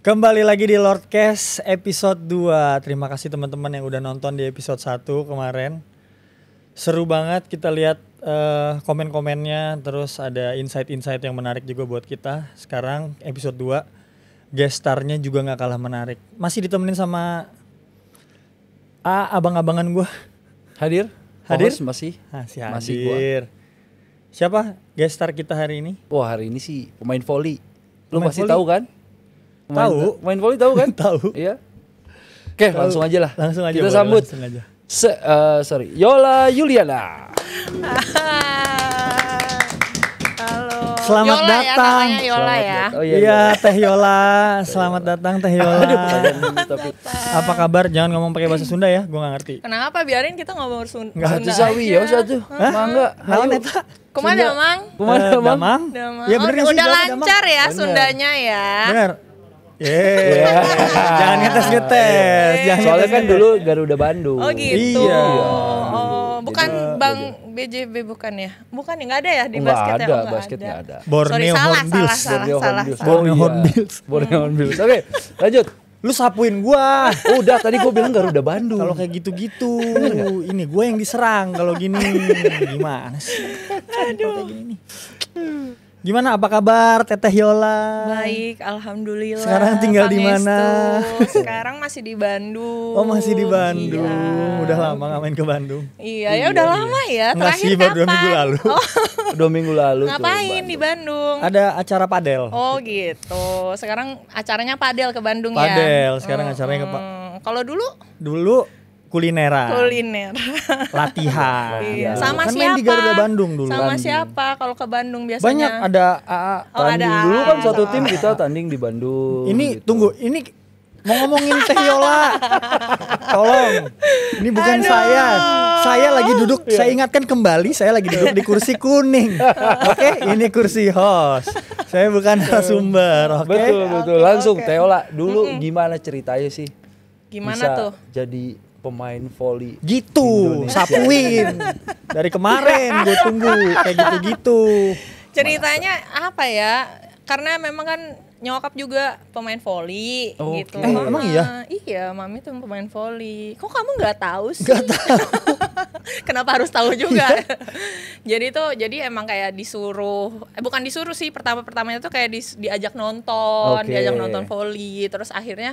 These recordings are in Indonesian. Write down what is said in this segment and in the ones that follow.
Kembali lagi di Lordcast episode 2. Terima kasih teman-teman yang udah nonton di episode 1 kemarin. Seru banget kita lihat komen-komennya. Terus ada insight-insight yang menarik juga buat kita. Sekarang episode 2, guest star-nya juga gak kalah menarik. Masih ditemenin sama abang-abangan gue. Hadir? Masih hadir. Siapa guest star kita hari ini? Wah, hari ini sih pemain volley. Lu Pemain pasti volley? tahu kan? Main volley tahu kan? Tahu. Iya. Oke, langsung aja lah. Langsung aja. Kita sambut. Langsung aja. Yola Yuliana. Halo. Selamat Yola datang. Ya, Yola ya. Oh Iya, Teh Yola. Selamat datang Teh Yola. Tapi Apa kabar? Jangan ngomong pakai bahasa Sunda ya, gua gak ngerti. Kenapa? Biarin kita ngomong Sunda. Nggak, satu sawi ya, satu. Mangga. Naon eta? Kemana, Mang? Damang? Ya, bener nggak sih, udah Damang? lancar ya Bener. Sundanya ya. Bener. Jangan ngetes. Jangan Soalnya kan ngetes. dulu Garuda Bandung. Oh gitu. Iya. Oh, bukan Bang BJB bukan ya? Bukan ya, nggak ada ya di Nggak basket ya? ada, Oh, nggak basket nggak ada. Sorry, Borneo salah. Hornbills. Borneo Hornbills. Borneo Hornbills. Oke, lanjut. Lu sapuin gua. Udah, tadi gue bilang Garuda Bandung. Kalau kayak gitu-gitu, ini gue yang diserang kalau gini. Gimana sih? Aduh. Gini nih. Gimana, apa kabar Teteh Yola? Baik, alhamdulillah. Sekarang tinggal di mana? Pangestu. Sekarang masih di Bandung. Oh, masih di Bandung. Iya. Udah lama gak main ke Bandung? Iya, ya udah lama ya. Enggak Terakhir sih, baru 2 kapan? minggu lalu. Oh, 2 minggu lalu. tuh, ngapain di Bandung? Ada acara padel. Oh gitu. Sekarang acaranya padel ke Bandung ya. Padel, sekarang acaranya ke Kalau dulu Dulu kulineran. kuliner. Latihan. Iya. Kan Sama main siapa? di Garuda Bandung dulu. Sama Tanding. siapa kalau ke Bandung biasanya? Banyak ada AA. Oh, ada Tanding dulu kan AA. satu tim kita tanding di Bandung. Ini gitu. tunggu, ini mau ngomongin Teh Yola. Tolong. Ini bukan saya. Saya lagi duduk, saya ingatkan kembali, saya lagi duduk di kursi kuning. Oke, ini kursi host. Saya bukan narasumber, oke? Betul. Langsung Teola dulu gimana ceritanya sih? Gimana bisa tuh? jadi pemain volley Gitu, Indonesia. sapuin. Dari kemarin gue tunggu kayak gitu-gitu. Ceritanya apa ya? Karena memang kan nyokap juga pemain volley Oke. gitu. Emang iya? Iya, mami tuh pemain volley. Kok kamu nggak tahu sih? Gak tahu. Kenapa harus tahu juga? jadi emang kayak disuruh, bukan disuruh sih, pertamanya tuh kayak diajak nonton, Oke. diajak nonton volley, terus akhirnya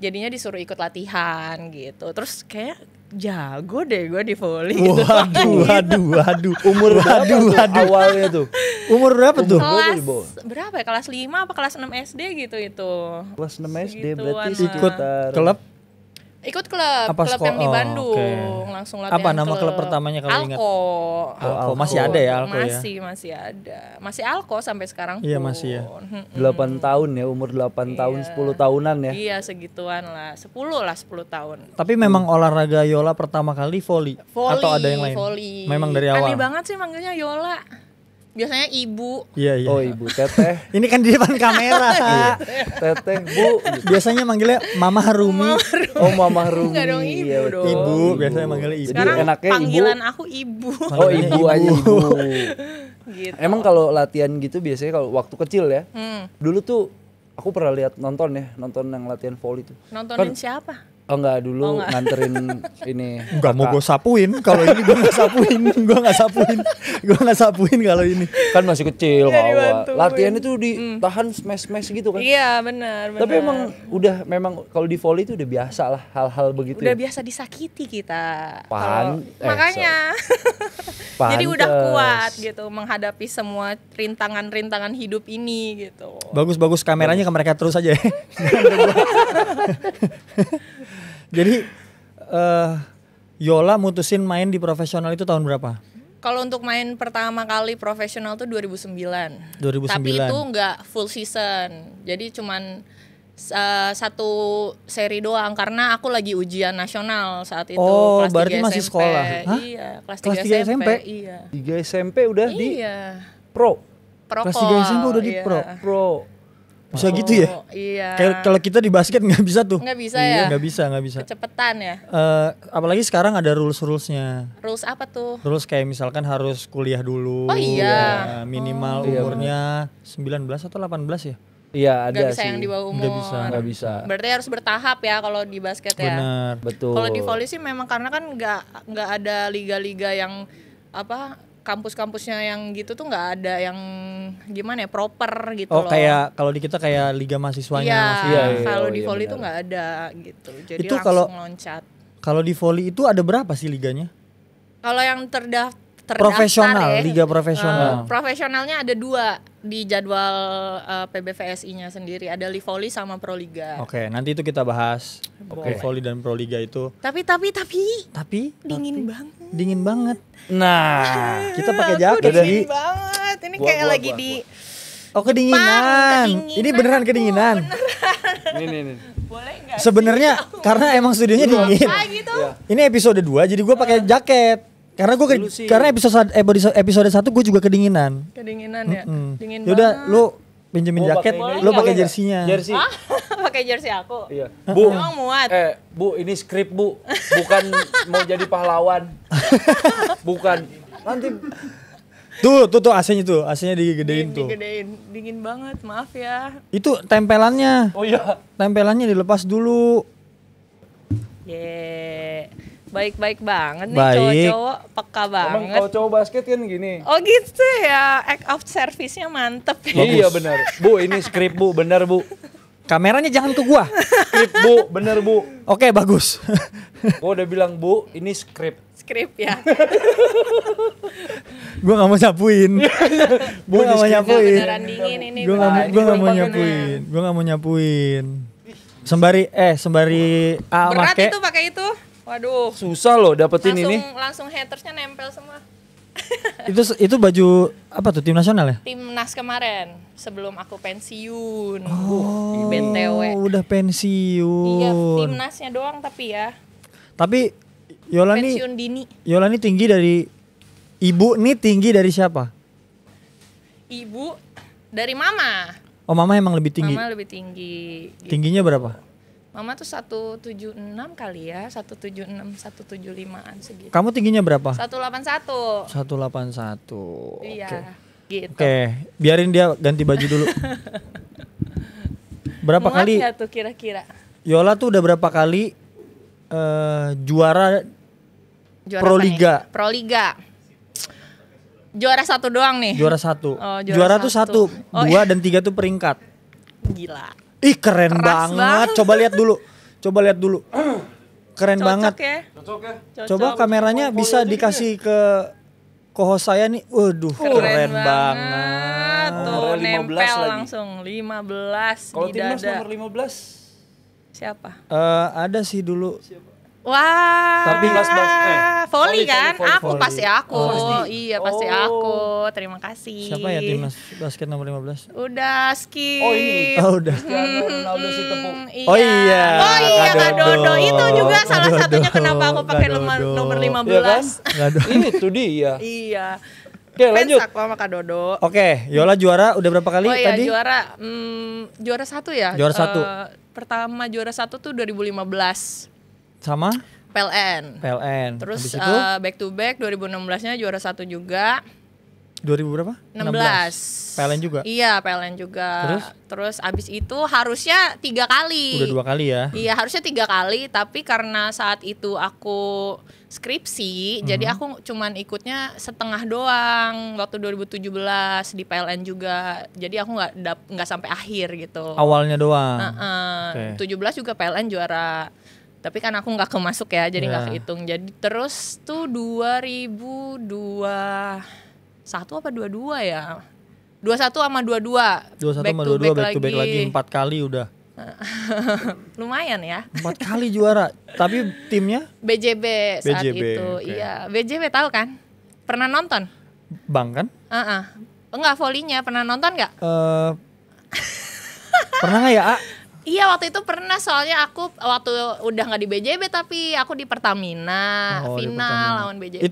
jadinya disuruh ikut latihan gitu. Terus kayak jago deh gue di volley gitu. Waduh. Umur berapa tuh awalnya tuh? Umur berapa tuh? Berapa di bawah? Berapa ya? Kelas 5 apa kelas 6 SD gitu itu. Kelas 6 SD Segituan berarti lah. Ikut sekitar klub? Ikut klub, Apa klub sekolah? yang di Oh, Bandung, oke. langsung latihan. Apa nama klub pertamanya kalau ingat? Alko. Alko. Masih ada ya Alko ya? Masih ada. Masih Alko sampai sekarang Iya, pun. masih ya. 8 tahun ya, umur 8 tahun, 10 tahunan ya. Iya, segituan lah. 10 tahun. Tapi memang olahraga Yola pertama kali volley atau ada yang lain? Volley. Memang dari awal. Aneh banget sih manggilnya Yola. Biasanya ibu. Iya. Oh, Ibu Teteh. Ini kan di depan kamera. Teteh, Bu. Biasanya manggilnya Mama Harumi. Oh, Mama Rumi. Enggak dong, Ibu Iya, betul. dong. Ibu, biasanya manggilnya ibu. Jadi Sekarang enaknya panggilan Ibu. aku ibu. Oh, Ibu aja Ibu. Gitu. Emang kalau latihan gitu biasanya kalau waktu kecil ya. Hmm. Dulu tuh aku pernah lihat nonton yang latihan volley tuh. Nontonin siapa? Oh enggak, dulu nganterin ini. Enggak mau gue sapuin. Kalau ini gue nggak sapuin. Gue nggak sapuin kalau ini. Kan masih kecil Nggak awal. dibantuin. Latihan itu ditahan smash gitu kan. Iya, benar. Tapi emang memang kalau di volley itu udah biasa lah hal-hal begitu. udah ya. biasa disakiti kita. Pan- Makanya. Jadi udah Pantes. kuat gitu menghadapi semua rintangan-rintangan hidup ini gitu. Bagus kameranya ke mereka terus aja. Jadi Yola mutusin main di profesional itu tahun berapa? Kalau untuk main pertama kali profesional tuh 2009. 2009. Tapi itu nggak full season. Jadi cuman satu seri doang karena aku lagi ujian nasional saat itu. Oh, kelas berarti 3 masih SMP. sekolah. Hah? Iya, kelas Kelas 3 3 SMP. SMP? Iya. 3 SMP udah di Iya. pro. Prokol. Kelas 3 SMP udah di iya. pro. Bisa Oh, gitu ya? Iya. Kayak kalau kita di basket nggak bisa tuh. Nggak bisa ya? Nggak bisa. Kecepetan ya. Apalagi sekarang ada rules-rulesnya. Rules apa tuh? Rules kayak misalkan harus kuliah dulu. Oh iya. Ya, minimal umurnya 19 atau 18 ya? Iya ada Nggak bisa sih. yang di bawah umur. Nggak bisa. Berarti harus bertahap ya kalau di basket ya. Benar. Betul. Kalau di volley sih memang karena kan nggak ada liga-liga yang apa kampus-kampusnya yang gitu tuh nggak ada yang gimana ya proper gitu Oh loh. kayak kalau di kita kayak liga mahasiswanya. Iya, Iya, kalau oh di iya, volley benar. tuh nggak ada gitu. Jadi Itu langsung loncat. Kalau di volley itu ada berapa sih liganya? Kalau yang terdaftar Profesional, ya, liga profesional. profesionalnya ada 2 di jadwal PBVSI-nya sendiri. Ada Live Volley sama Proliga. Oke, nanti itu kita bahas. Oke, volley dan proliga itu. Tapi Tapi dingin banget. dingin banget. Nah, Kita pakai Aku jaket dingin sih. banget. Ini Gua- kayak gua- lagi gua- di Oh kedinginan. kedinginan Ini beneran kedinginan. nih. boleh nggak? Sebenarnya karena emang studionya dingin. Ah gitu. Ini episode 2 jadi gue pakai jaket. Karena gue Dulu sih. karena episode 1 gue juga kedinginan. Kedinginan ya. Dingin Yaudah banget. lu pinjemin Mau jaket, pakai ini lu aja, pakai boleh jersinya. nggak? Jersey. Pakai jersey aku. Iya. Bu. Emang muat. Bu, ini skrip, Bu. Bukan mau jadi pahlawan. Bukan. Nanti Tuh AC-nya tuh, AC-nya digedein tuh. Digedein. Dingin banget, maaf ya. Itu tempelannya. oh iya. Tempelannya dilepas dulu. Baik-baik banget nih Baik. cowok-cowok, peka Emang banget. kalau cowok basket kan gini. Oh gitu ya, act of service-nya mantep. Iya benar. Bu, ini skrip, Bu. Benar, Bu. Kameranya jangan ke gua. Skrip, Bu. Benar, Bu. Oke, bagus. Gua udah bilang, Bu, ini skrip. Skrip ya. Gua nggak mau nyapuin. Gua nggak mau Nggak, nyapuin. beneran dingin ini. Gua beneran nggak mau dingin. nyapuin. Gua nggak mau nyapuin. Sembari Berat make. itu pakai itu. Waduh. Susah loh dapetin ini. Langsung hatersnya nempel semua. Itu baju apa tuh tim nasional ya? Timnas kemarin sebelum aku pensiun. Oh, BTW. udah pensiun. Iya, timnasnya doang tapi ya. Tapi Yola nih Pensiun dini. tinggi dari ibu nih tinggi dari siapa? Ibu dari mama. Oh, mama emang lebih tinggi. Mama lebih tinggi. Gitu. Tingginya berapa? Mama tuh 176 kali ya, 176, 175-an segitu. Kamu tingginya berapa? 181. 181. Iya, Oke. gitu. Oke, biarin dia ganti baju dulu. Berapa Muat kali nggak tuh kira-kira? Yola tuh udah berapa kali juara Juara Proliga. apa nih? Proliga. Juara 1 doang nih. Juara 1. Oh, juara tuh satu. 1, Oh, 2 dan 3 tuh peringkat. Gila. Ih, keren Keras banget. banget. Coba lihat dulu. Keren Cocok banget. ya? Cocok ya? Coba kameranya bisa dikasih ke co-host saya nih. Waduh, keren banget. Tuh Nomor 15 nempel lagi. langsung 15 Kalau di timnas dada. nomor 15. Siapa? Ada sih dulu. Wah, Tapi volley volley, kan? volley, Aku volley. pasti aku. Oh, pasti. Iya, pasti Oh. aku. Terima kasih. Siapa ya timnas basket nomor 15? Udah skip. Oh, ini. Oh, udah. Cristiano Ronaldo si tepuk. Oh iya, Oh iya, Kak Kak Dodo. Dodo. Itu juga Kak salah Dodo, satunya kenapa aku pakai Kak nomor Dodo. nomor 15. Iya kan? Nggak ada. Ini tuh dia. Iya. Oke, lanjut. Fans aku sama Kak Dodo. Oke, Yola juara udah berapa kali Oh iya, tadi? juara 1 ya? Juara 1. Pertama juara 1 tuh 2015 Sama PLN. PLN. Terus Habis itu back to back 2016-nya juara 1 juga. 2000 berapa? 16. PLN juga? Iya, PLN juga. Terus abis itu harusnya 3 kali. Udah 2 kali ya. Iya, harusnya 3 kali, tapi karena saat itu aku skripsi, jadi aku cuman ikutnya setengah doang waktu 2017 di PLN juga. Jadi aku nggak sampai akhir gitu. Awalnya doang. Oke. 17 juga PLN juara. Tapi kan aku nggak kemasuk ya, jadi nggak Ya. kehitung. Jadi terus tuh 2021 apa 22 ya? 21 sama 22. 21 sama 22 back to back lagi 4 kali udah. Lumayan ya. 4 kali juara. Tapi timnya BJB saat BJB, itu. oke. Iya, BJB tahu kan? Pernah nonton? Bang kan? Enggak, volleynya pernah nonton nggak? Pernah nggak ya? A? Iya, waktu itu pernah, soalnya aku waktu udah nggak di BJB tapi aku di Pertamina, Oh, di final Pertamina. lawan BJB.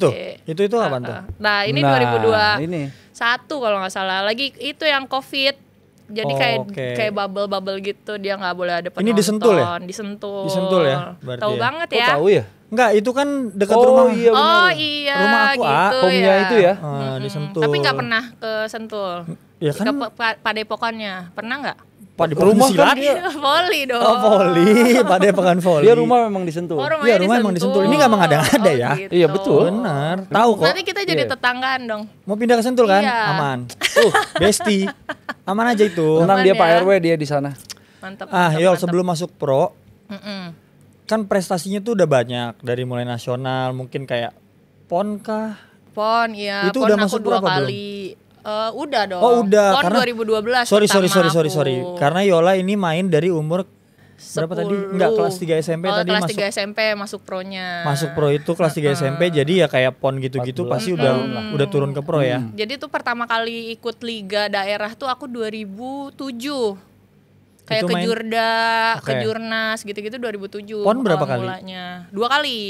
Itu apaan tuh? Nah, ini Nah, 2002. ini. Satu kalau nggak salah, lagi itu yang COVID. Jadi Oh, kayak oke. kayak bubble gitu, dia nggak boleh ada penonton. Ini di Sentul ya? Disentul. Disentul ya, berarti Tahu ya? banget Kok ya. tahu ya? Enggak, itu kan dekat Oh, rumah. iya. benar. Oh iya, Rumah aku, gitu Home-nya ya. itu ya? Di Sentul. Tapi nggak pernah ke Sentul. Ya kan Ke Padepokannya, pernah nggak? Pak di Rumah silat. kan dia, Voli dong. Oh, voli, Pak Depokan voli. dia rumah memang disentuh. Oh, Iya, rumahnya rumah emang disentul. Ini nggak mengada-ngada ya. gitu. Iya, betul. Benar, tahu kok. Nanti kita jadi Iya. tetanggaan dong. Mau pindah ke Sentul kan? Iya. Aman. Besti. Aman aja itu. Tenang, Aman dia ya. Pak RW dia di sana. Mantap. Ah, mantap, Yol, mantap. sebelum masuk pro, Mm-mm. kan prestasinya tuh udah banyak dari mulai nasional, mungkin kayak PON kah? PON, iya. Itu PON udah aku masuk 2 berapa kali. Udah dong. Oh, udah, PON karena 2012 Sorry. pertama aku. Karena Yola ini main dari umur berapa tadi? 10. Enggak, kelas 3 SMP tadi kelas masuk 3 SMP masuk pronya. masuk pro itu kelas 3 SMP, jadi ya kayak PON gitu-gitu 14 pasti tahun lah. udah turun ke pro ya. Jadi tuh pertama kali ikut liga daerah tuh aku 2007. Kayak Itu ke main- Jurda, Oke. ke Jurnas gitu-gitu 2007. PON berapa awal kali? Mulanya. 2 kali.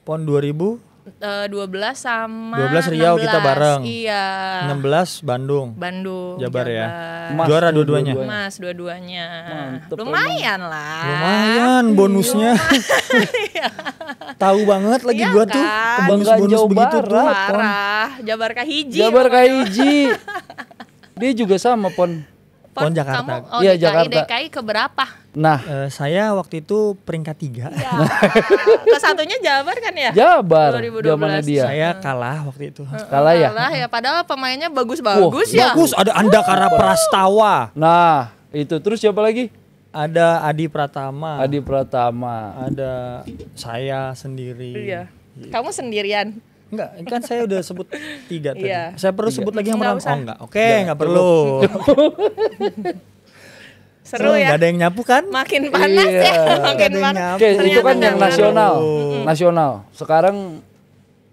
PON 2016 12 sama 12 Riau kita 16. bareng. Iya. 16 Bandung. Bandung. Jabar ya. Emas Juara tuh dua-duanya. Mas dua-duanya. Mantep Lumayan lah. Lumayan bonusnya. Tahu banget lagi Iya gua tuh kan? bonus Kebanggaan Jawa begitu tuh. Barat. PON. Parah. Jabar Kahiji. Jabar Kahiji. Dia juga sama PON. PON Jakarta. Kamu, Iya, DKI, Jakarta. DKI keberapa? Nah, Saya waktu itu peringkat 3. Ya. Kesatunya Jabar kan ya? Jabar 2012. zamannya dia. Saya kalah waktu itu. Kalah ya? Kalah ya, padahal pemainnya bagus-bagus ya. Bagus, ada Andakara Prastawa, Nah, itu terus siapa lagi? ada Adi Pratama, Adi Pratama. ada saya sendiri. Iya. Kamu sendirian. Enggak, kan saya udah sebut 3 tadi. Iya. Saya perlu sebut lagi yang Nggak menang? usah. Oh enggak, oke enggak perlu. Seru ya. Nggak ada yang nyapu kan? Makin panas Iya. ya, makin Nggak ada yang panas. nyapu. Oke, itu Ternyata kan yang nggak nasional. perlu. Nasional. Sekarang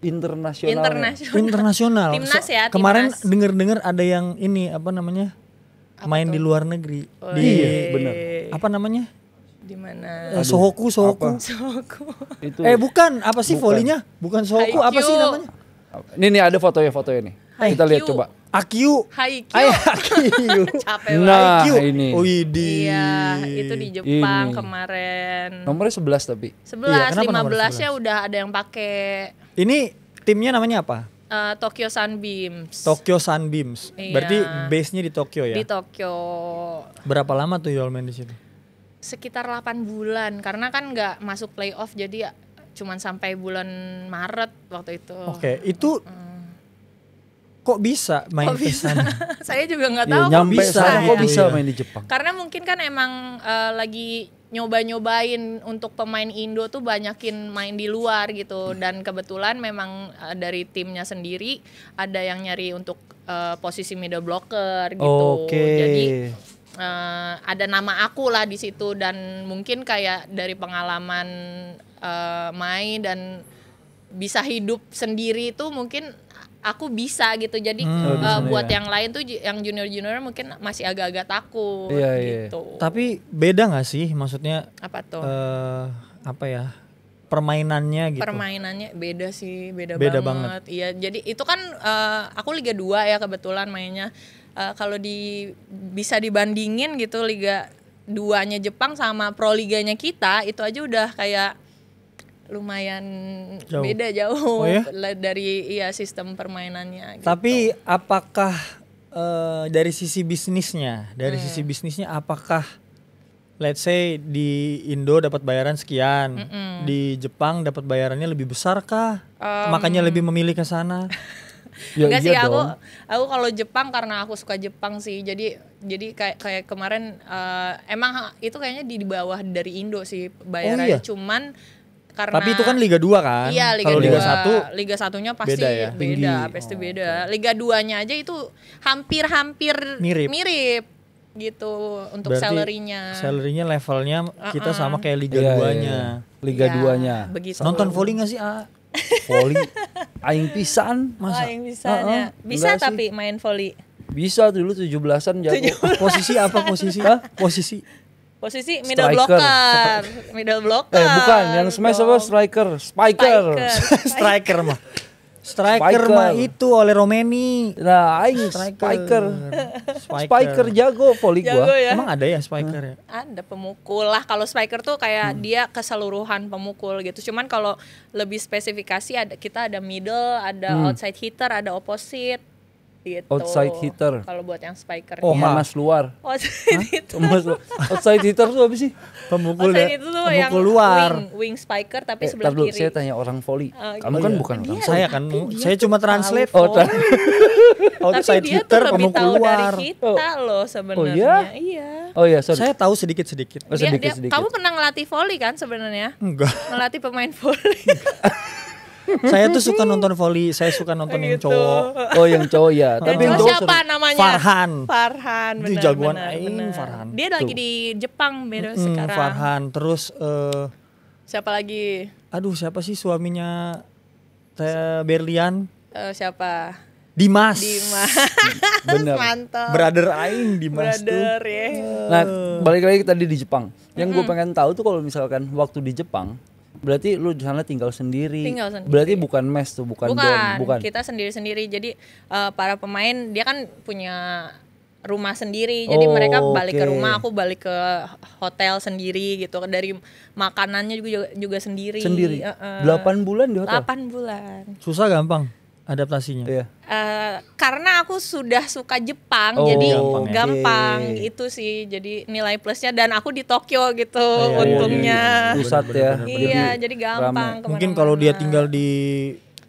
internasional. Internasional. Internasional. Timnas ya, Kemarin timnas. denger-dengar ada yang ini apa namanya? main di luar negeri. Di Iya, benar. apa namanya? Di mana? Sohoku. Soku. Itu. Bukan, apa sih Bukan. volinya? Bukan Sohoku, apa sih Haikyuu. namanya? Ini ada fotonya nih. Kita lihat Haikyuu. coba. Akyu. Haikyuu. Akyu. Capek Nah, banget. Akyu. ini. Oh, idi. Iya, itu di Jepang Ini. kemarin. Nomornya 11 tapi. 11, Iya, kenapa nomor 15 ya udah ada yang pakai Ini timnya namanya apa? Tokyo Sunbeams. Tokyo Sunbeams. Iya. Berarti base-nya di Tokyo ya? Di Tokyo. Berapa lama tuh Yol main di situ? Sekitar 8 bulan karena kan nggak masuk playoff jadi ya cuman sampai bulan Maret waktu itu. Oke, itu kok bisa main Kok ke bisa? sana? Saya juga nggak Iya, tahu kok nyampe bisa sana kok gitu bisa ya. main di Jepang. Karena mungkin kan emang lagi nyoba-nyobain untuk pemain Indo tuh banyakin main di luar gitu dan kebetulan memang dari timnya sendiri ada yang nyari untuk posisi middle blocker gitu. Oke. Jadi ada nama aku lah di situ dan mungkin kayak dari pengalaman main dan bisa hidup sendiri itu mungkin aku bisa gitu. Jadi buat yang lain tuh yang junior mungkin masih agak-agak takut Iya, iya. gitu. Tapi beda nggak sih maksudnya Apa tuh? apa ya? Permainannya gitu. Permainannya beda sih, beda Beda banget. Iya, jadi itu kan aku Liga 2 ya kebetulan mainnya. Kalau bisa dibandingin gitu Liga 2-nya Jepang sama Pro Liganya kita itu aja udah kayak lumayan Jauh. beda jauh Oh ya? dari sistem permainannya gitu. Tapi apakah dari sisi bisnisnya, apakah let's say di Indo dapat bayaran sekian, di Jepang dapat bayarannya lebih besar kah? Makanya lebih memilih ke sana. Ya, Enggak iya sih dong. aku kalau Jepang karena aku suka Jepang sih. Jadi kayak kemarin emang itu kayaknya di bawah dari Indo sih bayarannya. iya? Cuman karena Tapi itu kan Liga 2 kan? Iya, Liga Kalau 2. Liga 1 Liga 1-nya pasti beda ya? beda, Tinggi. pasti beda. Liga 2-nya aja itu hampir Mirip. gitu untuk berarti salary-nya. salary-nya levelnya kita sama kayak Liga Iya, 2-nya. Liga Ya, 2-nya. begitu. Nonton volley gak sih? Ah? Voli aing pisan. Wah, yang bisanya. Bisa enggak tapi main volley. Bisa dulu 17-an jago. Posisi apa posisi? Posisi Posisi middle Striker. blocker. Middle blocker. Bukan, yang smash apa? Striker, spiker. striker mah. Striker Spiker. mah itu oleh Romeni. Nah, aing spiker. Spiker jago voli Jago gua. ya. Emang ada ya spiker ya? Ada pemukul lah. Kalau spiker tuh kayak dia keseluruhan pemukul gitu. Cuman kalau lebih spesifikasi kita ada middle, ada outside hitter, ada opposite. gitu. Outside hitter. Kalau buat yang spikernya. Oh, Pemanas luar. Outside hitter. Outside hitter tuh apa sih? Pemukul Outside itu tuh yang pemukul luar. wing spiker tapi sebelah Tar dulu, kiri. saya tanya orang volley. Kamu Oh, kan iya. bukan orang volley. Saya kan saya cuma translate. Oh, Tapi Outside dia hitter tuh lebih pemukul tahu luar. dari kita loh sebenarnya. Oh, iya? Iya. Oh iya, sorry. Saya tahu sedikit-sedikit. Oh, sedikit-sedikit. Kamu pernah ngelatih volley kan sebenarnya? Enggak. Ngelatih pemain volley. Saya tuh suka nonton volley, saya suka nonton yang Gitu. cowok. Oh, yang cowok ya. Yang Tapi cowok yang cowok siapa namanya? Farhan. Farhan, Itu benar. jagoan benar, aing, benar. Farhan. Dia lagi di Jepang beda sekarang. Farhan. Terus Siapa lagi? aduh siapa sih suaminya Teh Berlian? Siapa? Dimas. Dimas. benar. Mantap. Brother aing Dimas Brother tuh. ya. Nah, balik lagi tadi di Jepang. Yang gue pengen tahu tuh kalau misalkan waktu di Jepang, berarti lu di sana tinggal sendiri. Tinggal sendiri. Berarti bukan mes tuh, bukan dorm, bukan. Kita sendiri-sendiri. Jadi para pemain dia kan punya rumah sendiri. Jadi Oh, mereka balik ke oke. rumah, aku balik ke hotel sendiri gitu. Dari makanannya juga sendiri. Sendiri. 8 bulan di hotel. 8 bulan. Susah gampang adaptasinya. Iya. Karena aku sudah suka Jepang, Oh, jadi gampang ya. gampang Oke. itu sih. Jadi nilai plusnya dan aku di Tokyo gitu Iya, untungnya. Pusat ya. Iya, jadi gampang. Mungkin kalau dia tinggal di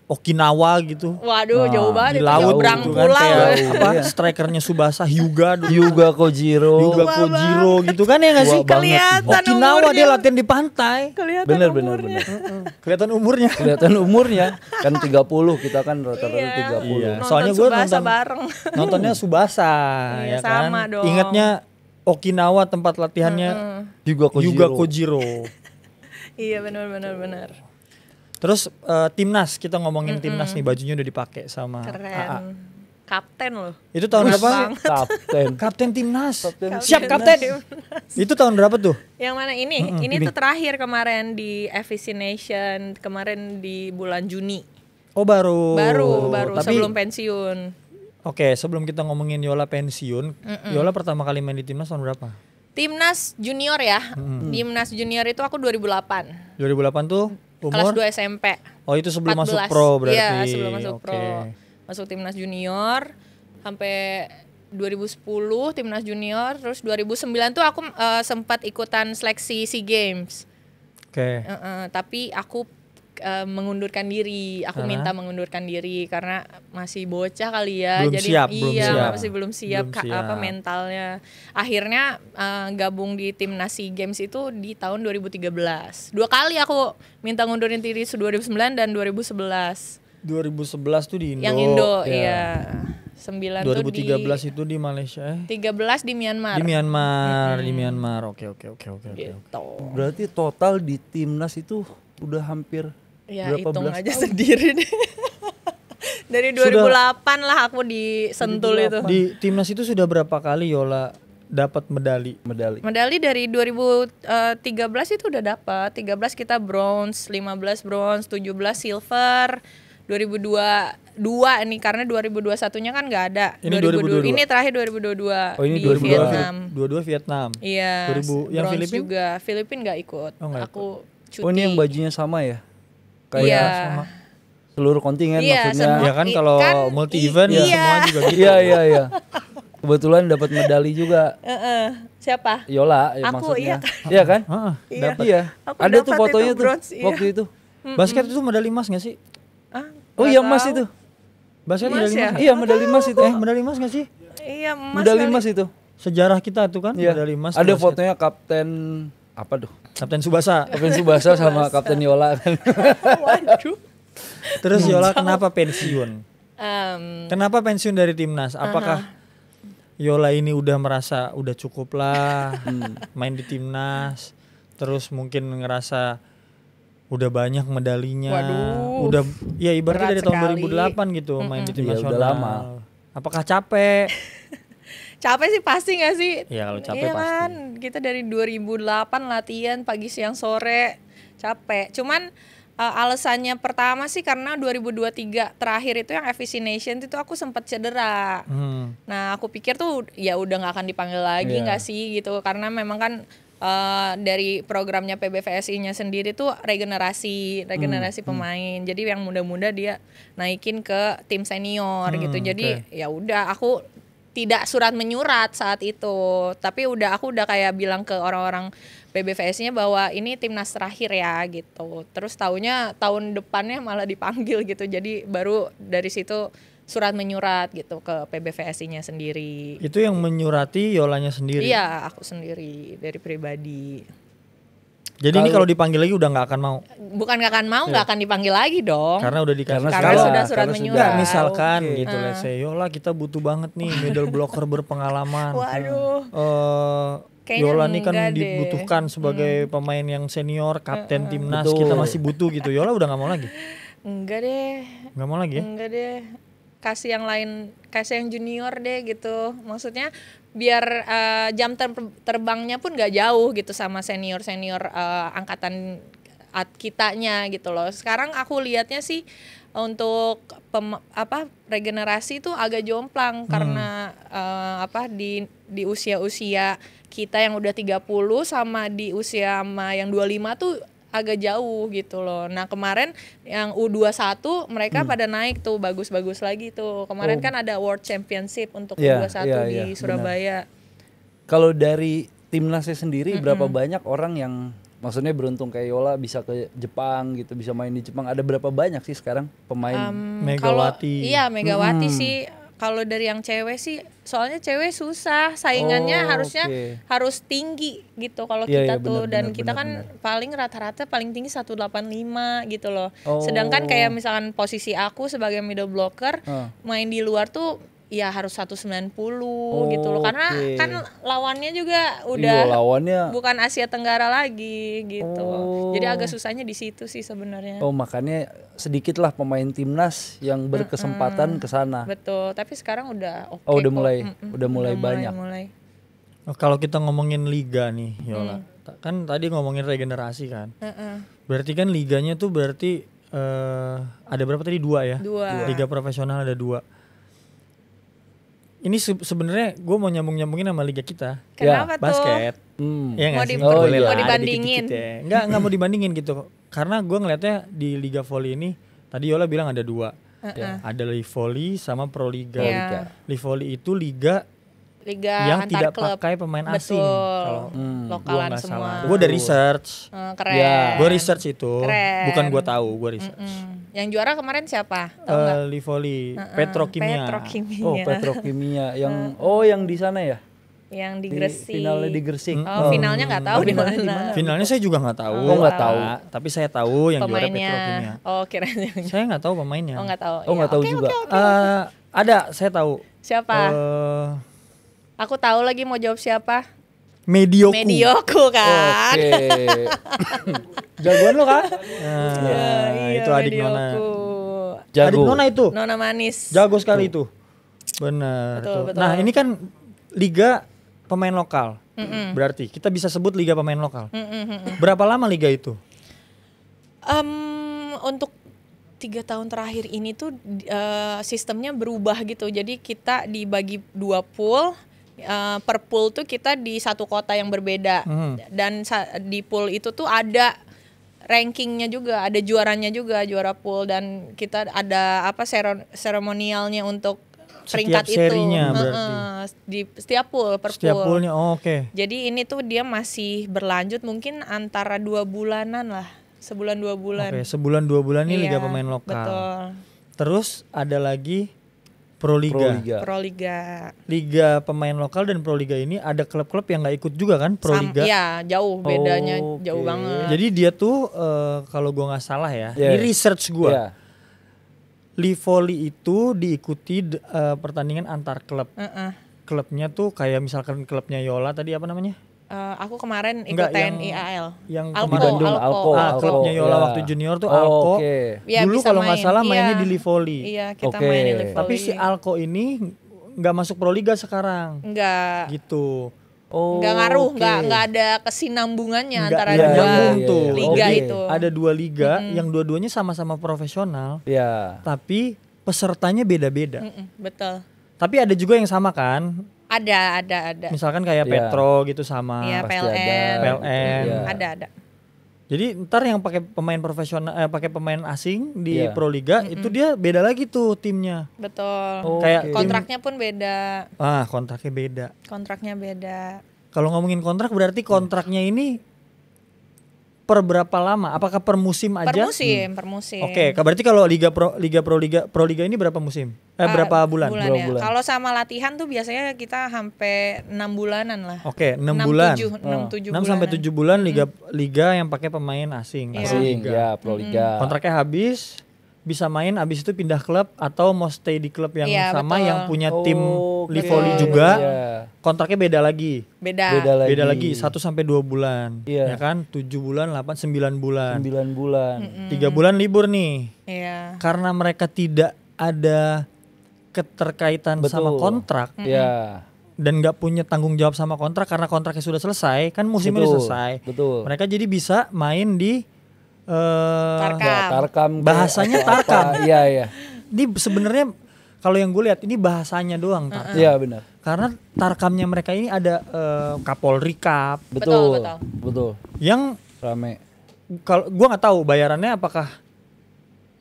Okinawa gitu. Waduh, jauh Di banget itu laut nyebrang gitu kan pulau. kayak ya. apa Iya. strikernya Subasa Hyuga dulu. Hyuga Kojiro. Hyuga Tua Kojiro gitu kan ya nggak sih? Tua banget. Kelihatan Okinawa umurnya. dia latihan di pantai. Kelihatan Bener umurnya. Kelihatan umurnya. Kelihatan umurnya kan 30, kita kan rata-rata Iya. 30. Iya. Nonton Soalnya gue Tsubasa nonton bareng. nontonnya Subasa Iya, ya kan. sama dong. Ingatnya Okinawa tempat latihannya Hyuga Kojiro. Hyuga Kojiro. Iya, benar. Terus timnas, kita ngomongin timnas nih, bajunya udah dipakai sama AA. Keren. Kapten loh. Itu tahun Keren berapa? banget. Kapten. Kapten timnas. Kapten. Siap kapten. Itu tahun berapa tuh? Yang mana ini? Ini tuh terakhir kemarin di FVC Nation, kemarin di bulan Juni. Oh baru. Baru Tapi sebelum pensiun. oke, sebelum kita ngomongin Yola pensiun, Yola pertama kali main di timnas tahun berapa? Timnas junior ya. Timnas junior itu aku 2008. 2008 tuh Kelas umur? 2 SMP. Oh itu sebelum 14. masuk pro berarti. Iya, sebelum masuk Oke. pro. Masuk timnas junior sampai 2010 timnas junior, terus 2009 tuh aku sempat ikutan seleksi SEA Games. Oke. Tapi aku mengundurkan diri. Aku Karena? minta mengundurkan diri karena masih bocah kali ya. Belum Jadi siap, iya, belum siap. masih belum siap, Belum siap. apa mentalnya. Akhirnya gabung di timnas SEA Games itu di tahun 2013. 2 kali aku minta ngundurin diri 2009 dan 2011. 2011 tuh di Indo. Yang Indo, ya. iya. 9 tuh 2013 di itu di Malaysia. 13 di Myanmar. Di Myanmar, di Myanmar. Oke. Gitu. Berarti total di timnas itu udah hampir Ya berapa hitung belas aja tahun? sendiri deh. Dari 2008 lah aku disentul itu. Di timnas itu sudah berapa kali Yola dapat medali? Medali dari 2013 itu udah dapat. 13 kita bronze, 15 bronze, 17 silver, 2022 ini karena 2021-nya kan nggak ada. Ini 2022. Ini terakhir 2022 Oh, ini di 2022. Vietnam. Dua-dua Vietnam. Iya. 2000 yang bronze Filipin? juga. Filipin nggak ikut. Oh, nggak aku cuti. Oh ini yang bajunya sama ya? Kayak Iya. seluruh kontingen Iya, maksudnya. semua. Ya kan kalau Kan, multi event iya. semua juga gitu. Iya. Kebetulan dapat medali juga Siapa? Yola ya Aku, maksudnya. iya. Iya kan? Heeh, Iya. dapat. Iya. Aku Ada tuh dapat fotonya itu tuh bronze, iya. waktu itu. Basket itu medali emas gak sih? Ah, Oh nggak iya emas tahu. itu. Basket Emas medali ya? emas. Iya medali emas itu. Medali emas gak sih? Iya, emas Medali kali. emas itu. Sejarah kita tuh kan Iya. medali emas. Ada basket. fotonya Kapten apa tuh? Kapten Subasa. Kapten Subasa sama Kapten Yola kan. Waduh. Terus Yola kenapa pensiun? Em, Kenapa pensiun dari timnas? Apakah Yola ini udah merasa udah cukup lah main di timnas, terus mungkin ngerasa udah banyak medalinya, Waduh. udah ya ibaratnya Berat dari tahun sekali. 2008 gitu main di tim Iya, nasional. udah lama. Apakah capek? capek sih pasti gak sih? Ya kalau capek Iya pasti. kan, kita dari 2008 latihan pagi siang sore, capek. Cuman alasannya pertama sih karena 2023 terakhir itu yang FVC Nation itu aku sempat cedera. Nah aku pikir tuh ya udah nggak akan dipanggil lagi Iya. nggak sih gitu karena memang kan dari programnya PBVSI-nya sendiri tuh regenerasi pemain. Jadi yang muda-muda dia naikin ke tim senior gitu. Jadi ya udah aku tidak surat menyurat saat itu, tapi aku udah kayak bilang ke orang-orang PBVSI-nya bahwa ini timnas terakhir ya gitu. Terus taunya tahun depannya malah dipanggil gitu. Jadi baru dari situ surat menyurat gitu ke PBVSI-nya sendiri. Itu yang menyurati Yolanya sendiri? Iya, aku sendiri dari pribadi. Jadi ini kalau dipanggil lagi udah nggak akan mau? Bukan nggak akan mau, nggak akan dipanggil lagi dong. Karena udah dikasih. Karena sudah surat menyurat. Misalkan gitu, let's say Yola kita butuh banget nih middle blocker berpengalaman. Waduh. Yola nih kan dibutuhkan sebagai pemain yang senior, kapten timnas, kita masih butuh gitu. Yola udah nggak mau lagi? Enggak deh. Nggak mau lagi ya? Enggak deh. Kasih yang lain, kasih yang junior deh gitu. Maksudnya biar jam terbangnya pun nggak jauh gitu sama senior angkatan kitanya gitu loh. Sekarang aku lihatnya sih untuk regenerasi itu agak jomplang karena di usia-usia kita yang udah 30 sama di usia sama yang 25 tuh agak jauh gitu loh. Nah kemarin yang U21 mereka pada naik tuh bagus-bagus lagi tuh. Kemarin kan ada World Championship untuk U21 di Surabaya. Kalau dari timnasnya sendiri berapa banyak orang yang maksudnya beruntung kayak Yola bisa ke Jepang gitu, bisa main di Jepang? Ada berapa banyak sih sekarang pemain? Megawati. Iya Megawati sih. Kalau dari yang cewek sih, soalnya cewek susah, saingannya harus tinggi gitu kalau kita tuh, dan kita kan paling rata-rata paling tinggi 185 gitu loh. Sedangkan kayak misalkan posisi aku sebagai middle blocker main di luar tuh ya harus 190 gitu loh, karena kan lawannya juga udah bukan Asia Tenggara lagi gitu. Jadi agak susahnya di situ sih sebenarnya. Makanya sedikit lah pemain timnas yang berkesempatan ke sana. Betul, tapi sekarang udah udah mulai banyak. Kalau kita ngomongin liga nih Yola, kan tadi ngomongin regenerasi kan. Berarti kan liganya tuh berarti ada berapa tadi? 2 ya? 2. Liga profesional ada 2. Ini sebenarnya gue mau nyambungin sama liga kita. Kenapa tuh? Basket. Ya mau dibandingin? Enggak mau dibandingin gitu. Karena gue ngeliatnya di liga volley ini, tadi Yola bilang ada 2. Ada Live Volley sama Pro Liga. Live Volley itu liga yang tidak pakai pemain asing. Kalau lokalan semua. Gue udah research. Keren. Gue research itu. Keren. Bukan gue tahu, gue research. Yang juara kemarin siapa? Live Volley, Petrokimia. Petrokimia yang di sana ya? Yang di Gresik. Finalnya di Gresik. Finalnya nggak tahu di mana. Finalnya saya juga nggak tahu. Nggak tahu. Tapi saya tahu yang juara pemainnya. Petrokimia. Kira. Saya nggak tahu pemainnya. Nggak tahu. Nggak tahu juga. Ada, saya tahu. Siapa? Aku tahu lagi mau jawab siapa. Medioku kan. Jagoan lo kan? Itu adik Nona. Adik Nona itu. Nona manis. Jago sekali itu. Benar. Betul. Nah ini kan liga pemain lokal. Berarti kita bisa sebut liga pemain lokal. Berapa lama liga itu? Untuk 3 tahun terakhir ini tuh sistemnya berubah gitu. Jadi kita dibagi 2 pool. Per pool tuh kita di satu kota yang berbeda. Dan di pool itu tuh ada rankingnya juga, ada juaranya juga, juara pool, dan kita ada seremonialnya untuk peringkat setiap serinya itu. Berarti. Di setiap pool per setiap pool. Poolnya, oke. Jadi ini tuh dia masih berlanjut mungkin antara 2 bulanan lah, sebulan 2 bulan. Oke, sebulan 2 bulan ini liga pemain lokal. Betul. Terus ada lagi Pro Liga. Liga pemain lokal dan Pro Liga ini ada klub-klub yang nggak ikut juga kan Pro Liga? Iya, jauh bedanya, jauh banget. Jadi dia tuh kalau gue nggak salah ya, ini research gue. Live Volley itu diikuti pertandingan antar klub. Klubnya tuh kayak misalkan klubnya Yola tadi apa namanya? Aku kemarin ikut TNI AL. Yang Alko. Klubnya Yola waktu junior tuh Alko. Ya, dulu kalau nggak salah mainnya di Live Volley. Iya, kita main di Live Volley. Tapi si Alko ini nggak masuk Pro Liga sekarang. Nggak. Gitu. Nggak ngaruh, nggak ada kesinambungannya antara dua liga itu. Ada 2 liga yang dua-duanya sama-sama profesional. Tapi pesertanya beda-beda. Betul. Tapi ada juga yang sama kan? Ada. Misalkan kayak Iya. Petro gitu sama Iya, pasti PLN. ada. PLN. Iya. Ada. Jadi ntar yang pakai pemain profesional pakai pemain asing di Iya. Pro Liga itu dia beda lagi tuh timnya. Betul. Oke. Kayak Kontraknya pun beda. Kontraknya beda. Kontraknya beda. Kalau ngomongin kontrak berarti kontraknya ini per berapa lama? Apakah per musim aja? Per musim. Oke, berarti kalau Pro Liga ini berapa musim? Berapa bulan? Bulan Berapa ya. bulan? Kalau sama latihan tuh biasanya kita sampai 6 bulanan lah. Oke, 6 bulan. 6 6 sampai 7 bulan liga yang pakai pemain asing. Iya. Pro Asing, Liga. ya Pro Liga. Kontraknya habis, bisa main abis itu pindah klub atau mau stay di klub yang Iya, sama betul. yang punya tim Oke. Livoli juga. Iya. Kontraknya beda lagi. Beda. Beda lagi 1 sampai 2 bulan. Iya. Ya kan? 7 bulan, 8, 9 bulan. 9 bulan. 3 bulan libur nih. Iya. Karena mereka tidak ada keterkaitan Betul. sama kontrak Ya. dan nggak punya tanggung jawab sama kontrak karena kontraknya sudah selesai, kan musimnya udah Betul. selesai. Betul. Mereka jadi bisa main di Tarkam. Ya, tarkam kayak Bahasanya atau apa. tarkam. Iya, iya. Ini sebenarnya kalau yang gue lihat ini bahasanya doang tarkam. Iya, benar. Karena tarkamnya mereka ini ada Kapolri Cup Betul. Betul. yang Rame. kalau gue nggak tahu bayarannya apakah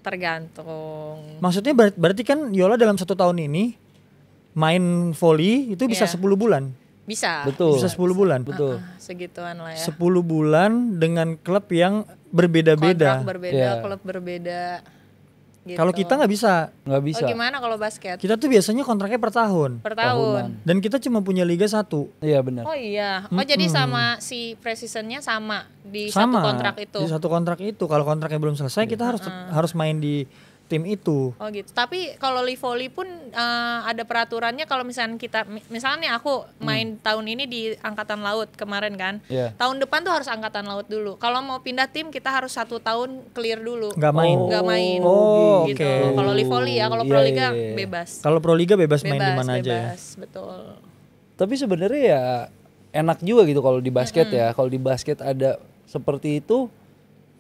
Tergantung. maksudnya berarti kan Yola dalam 1 tahun ini main volley itu bisa Iya. 10 bulan. Bisa. Betul. Bisa 10 bulan. Betul. Segituan lah ya. 10 bulan dengan klub yang berbeda-beda. Kontrak berbeda, Iya. klub berbeda. Gitu. Kalau kita nggak bisa. Nggak bisa. Oh gimana kalau basket? Kita tuh biasanya kontraknya per tahun. Per tahun. Dan kita cuma punya Liga 1. Iya, benar. Oh iya. Oh jadi sama si precisionnya sama di Sama. satu kontrak itu. Di satu kontrak itu. Kalau kontraknya belum selesai kita harus main di tim itu. Oh gitu. Tapi kalau Livoli pun ada peraturannya kalau misalnya kita misalnya aku main tahun ini di angkatan laut kemarin kan. Iya. Tahun depan tuh harus angkatan laut dulu. Kalau mau pindah tim kita harus 1 tahun clear dulu. Nggak main. Nggak main. Oh, gitu. oke. Kalau Livoli ya, kalau Iya, Pro Liga iya, iya. bebas. Kalau Pro Liga bebas main di Bebas, mana aja ya. bebas, betul. Tapi sebenarnya ya enak juga gitu kalau di basket ya. Kalau di basket ada seperti itu,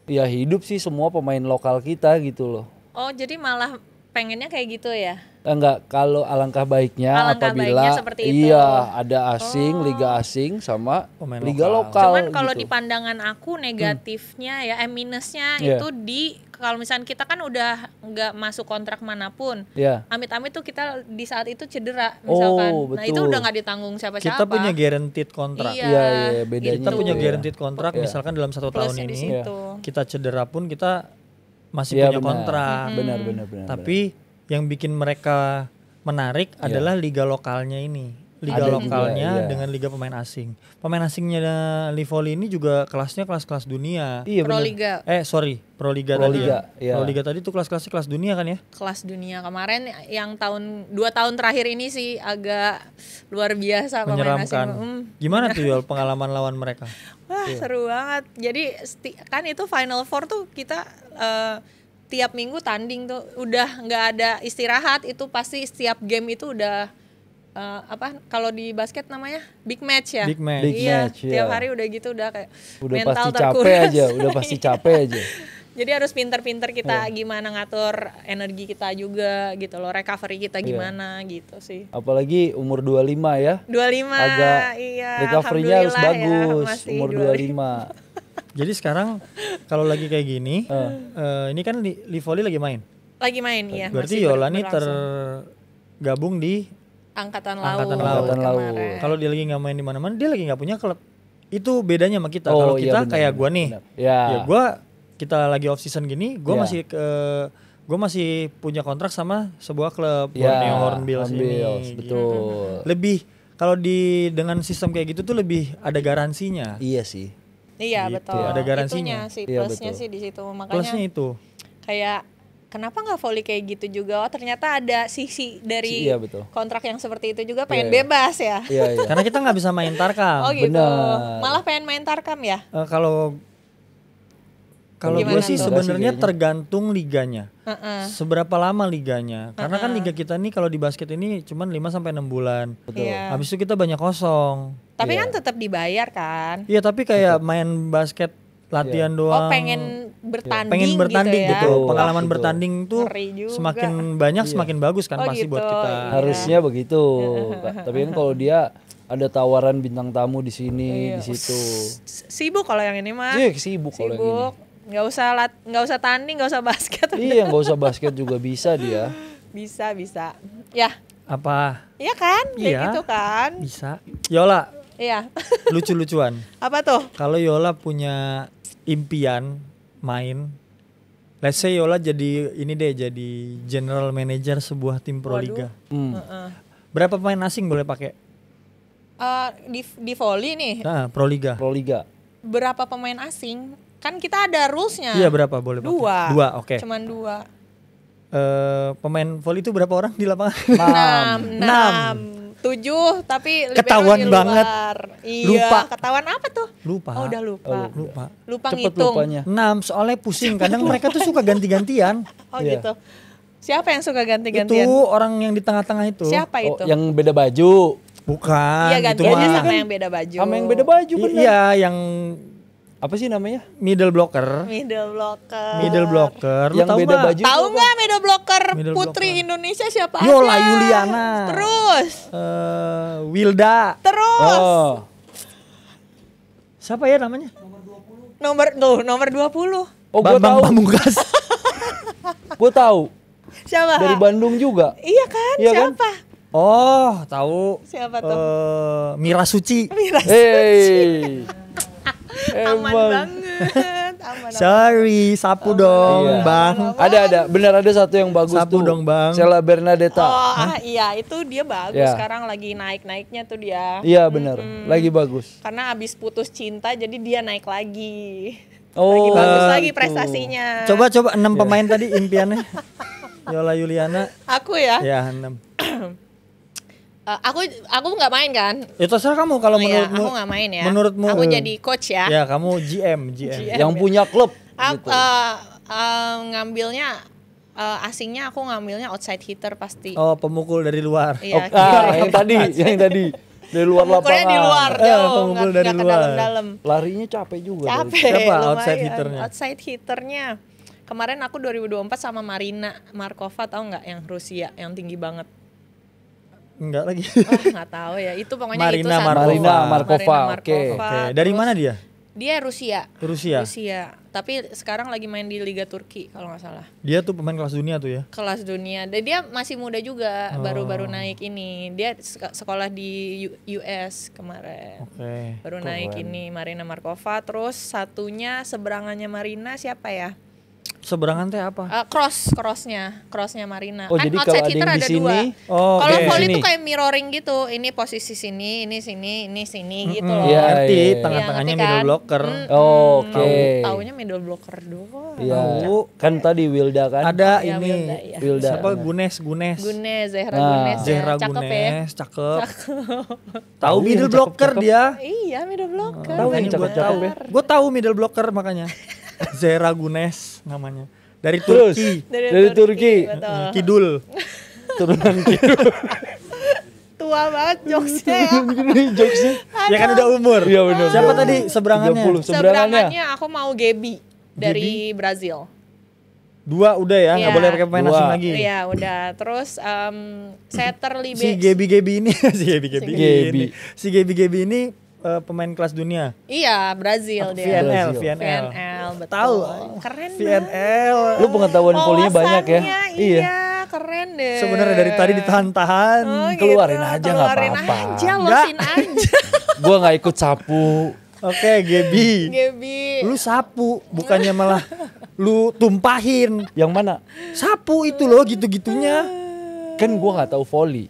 ya hidup sih semua pemain lokal kita gitu loh. Oh, jadi malah pengennya kayak gitu ya? Enggak, kalau alangkah baiknya Alangkah apabila baiknya seperti itu. iya ada asing, liga asing sama Pemain liga lokal. lokal. Cuman kalau gitu. di pandangan aku negatifnya ya, minusnya Iya. itu di kalau misalnya kita kan udah nggak masuk kontrak manapun, ya. amit-amit tuh kita di saat itu cedera misalkan, Oh, nah itu betul. udah nggak ditanggung siapa-siapa. Kita punya guaranteed kontrak. Iya, Iya, iya, bedanya Kita gitu. punya itu ya. guaranteed kontrak Iya. misalkan dalam 1 tahun Plusnya di ini situ. kita cedera pun kita masih Iya, punya benar. kontrak. Benar. Tapi yang bikin mereka menarik adalah liga lokalnya ini. Liga Ada lokalnya juga, iya. dengan liga pemain asing. Pemain asingnya Livoli ini juga kelasnya kelas-kelas dunia. Iya Pro benar. Liga Pro Liga Pro tadi. Liga, ya. iya. Pro Liga tadi tuh kelas-kelasnya kelas dunia kan ya? kelas dunia kemarin yang 2 tahun terakhir ini sih agak luar biasa pemain asing. Menyeramkan. Gimana tuh Yol pengalaman lawan mereka? Wah seru banget. Jadi kan itu Final Four tuh kita tiap minggu tanding tuh udah nggak ada istirahat, itu pasti setiap game itu udah kalau di basket namanya big match ya. Big match. Big Iya, match, tiap ya. hari udah gitu udah kayak Udah mental pasti terkuras. capek aja, udah pasti capek aja. Jadi harus pinter-pinter kita Iya. gimana ngatur energi kita juga gitu loh, recovery kita Iya. gimana gitu sih. Apalagi umur 25 ya. 25 Agak iya. recovery-nya harus alhamdulillah ya, bagus masih umur 25. Jadi sekarang kalau lagi kayak gini, ini kan Livoli lagi main. Lagi main ya. Berarti masih Yola nih berlangsung. tergabung di Angkatan Angkatan Laut. Laut. kemarin. kalau dia lagi nggak main di mana-mana, dia lagi nggak punya klub. Itu bedanya sama kita. Oh, Kalau iya, kita benar, kayak benar, gua nih, benar. Ya. ya kita lagi off season gini, Ya. gue masih punya kontrak sama sebuah klub Ya, Borneo Hornbills ini. Hornbills, gitu. betul. Lebih kalau dengan sistem kayak gitu tuh lebih ada garansinya. Iya sih. Iya Gitu, betul. ada garansinya. Itunya sih, Iya, plusnya betul. sih di situ. Plusnya Makanya itu. kayak kenapa nggak volley kayak gitu juga? Oh ternyata ada sisi dari Iya, betul. kontrak yang seperti itu juga pengen Iya, iya. bebas ya. Iya, iya. Karena kita nggak bisa main tarkam. Oh gitu. Benar. Malah pengen main tarkam ya? Kalau Gimana gue sih tuh? sebenarnya Kayaknya. tergantung liganya. Heeh. Seberapa lama liganya? Karena kan liga kita nih kalau di basket ini cuman 5 sampai 6 bulan. Betul. Iya. Habis itu kita banyak kosong. Tapi Iya. kan tetap dibayar kan? Iya, tapi kayak main basket latihan doang. pengen bertanding, bertanding gitu ya. gitu. Pengalaman Gitu. bertanding tuh Ngeri juga. semakin banyak semakin bagus kan Oh, pasti gitu. buat kita. Iya. Harusnya begitu. Tapi kan kalau dia ada tawaran bintang tamu di sini, di situ. Sibuk kalau yang ini mah. Iya, sibuk kalau yang ini. Sibuk. Nggak usah tanding, nggak usah basket. Iya, nggak usah basket juga bisa dia. Bisa. Ya, Apa? iya kan? Kayak Iya. gitu kan? Bisa. Yola, Iya. lucu-lucuan. Apa tuh? Kalau Yola punya impian main, let's say Yola jadi ini deh, jadi general manager sebuah tim pro liga. Berapa pemain asing boleh pakai? Di volley nih, Nah, pro liga. Pro Liga. berapa pemain asing? Kan kita ada rulesnya. Iya, berapa boleh pakai? Dua. Oke. Cuman 2. Pemain volley itu berapa orang di lapangan? 6, 7, tapi libero Ketahuan di banget. luar. Iya, Lupa. ketahuan apa tuh? Lupa. Oh, udah lupa. Lupa. Lupa Cepet ngitung. lupanya. 6, soalnya pusing. Kadang mereka tuh suka ganti-gantian. Oh, Iya. gitu. Siapa yang suka Itu ganti-gantian? orang yang di tengah-tengah itu. Siapa Oh, itu? yang beda baju. Bukan. Iya, itu gantiannya mah. sama yang beda baju. Sama yang beda baju bener. Iya, yang Apa sih namanya? middle blocker. Middle blocker. Middle blocker. Lu Yang tahu beda nggak? baju. Tahu nggak middle blocker Middle putri blocker. Indonesia siapa aja? Yola Yuliana. Terus. Wilda. Terus. Oh, Siapa ya namanya? Nomor 20. oh gue Bambang tahu. Pamungkas. Gue tahu. Siapa? Dari Bandung juga. Iya kan? Iya kan? Siapa? Oh, tahu. Siapa tuh? Mira Suci. Miras. Hey. Aman Emang. banget. Aman. Sorry, sapu dong, Iya. Bang. Ada. Benar ada satu yang bagus Sapu tuh. dong, Bang. Sheila Bernadetta. Oh, iya itu dia bagus. Ya. Sekarang lagi naik-naiknya tuh dia. Iya benar. Lagi bagus. Karena abis putus cinta jadi dia naik lagi. Oh, Lagi bagus lagi gitu. prestasinya. Coba 6 pemain tadi impiannya. Yola Yuliana. Aku ya. Ya, 6. Aku nggak main kan? Ya terserah kamu kalau Oh iya, menurutmu. aku nggak main ya. Menurutmu. Aku jadi coach ya. Ya, kamu GM. Yang punya klub. Aku, gitu. ngambilnya asingnya aku ngambilnya outside hitter pasti. Oh, pemukul dari luar. Iya. yang tadi. Dari luar Pemukulnya lapangan. di luar, pemukul dari nggak ke luar. dalam-dalam. Larinya capek juga. Capek. Siapa lumayan. outside hitternya? Outside hitternya. Kemarin aku 2024 sama Marina Markova, tahu nggak yang Rusia yang tinggi banget. Enggak lagi. Nggak tahu ya. Itu pokoknya itu Marina satu. Markova. Marina Markova, Marina oke. Oke, dari Terus mana dia? Dia Rusia. Rusia. Tapi sekarang lagi main di Liga Turki kalau nggak salah. Dia tuh pemain kelas dunia tuh ya. Kelas dunia. Dan dia masih muda juga, baru-baru naik ini. Dia sekolah di US kemarin. Oke. Baru naik ini Marina Markova. Terus satunya seberangannya Marina siapa ya? Seberangan teh apa? Crossnya Marina. Oh, Kan jadi outside kalau ada hitter yang di ada sini, dua. Oh, Kalau oke. volley Sini. itu kayak mirroring gitu. Ini posisi sini, ini sini, ini sini gitu loh. Iya, Ngerti, iya. tengah-tengahnya Iya, ngerti middle kan? blocker. Oke. Taunya middle blocker doang. Iya. Tahu. Kan tadi Wilda kan. Ada Ya, ini. Wilda, ya. Wilda. Siapa Gunes. Gunes, Zehra Nah. Gunes ya. Zehra Cakep ya. Gunes, cakep. Tahu Tahu middle yang blocker cakep-cakep. dia. Iya, middle blocker. Tahu yang Makanya gue cakep-cakep tahu. ya. Gue tahu middle blocker makanya. Zehra Gunes namanya. Dari Terus Turki. dari Turki. Betul. Kidul. Turunan kiri. Tua banget jokesnya ya. Jokesnya. Ya kan udah umur. Iya, benar. Siapa tadi seberangannya? 30. Seberangannya. Seberangannya aku mau Gaby dari Brazil. 2 udah ya, nggak Iya. boleh pakai pemain 2. asing lagi. Iya, udah. Terus setter Si Gaby ini, si Gaby Gaby. ini. Si Gaby ini pemain kelas dunia. Iya, Brazil dia. VNL, Brazil. VNL, betul. Tahu. Keren VNL. Lu pengetahuan polinya banyak ya. Wawasannya, Iya. Iya, keren deh. Sebenarnya dari tadi ditahan-tahan. Oh, Keluarin gitu. aja, nggak Keluarin apa-apa. aja, Nggak. losin aja. Gua nggak ikut sapu. Oke, Gaby. Gaby. Lu sapu, bukannya malah lu tumpahin. Yang mana? Sapu itu loh gitu-gitunya. Kan gua nggak tahu volley.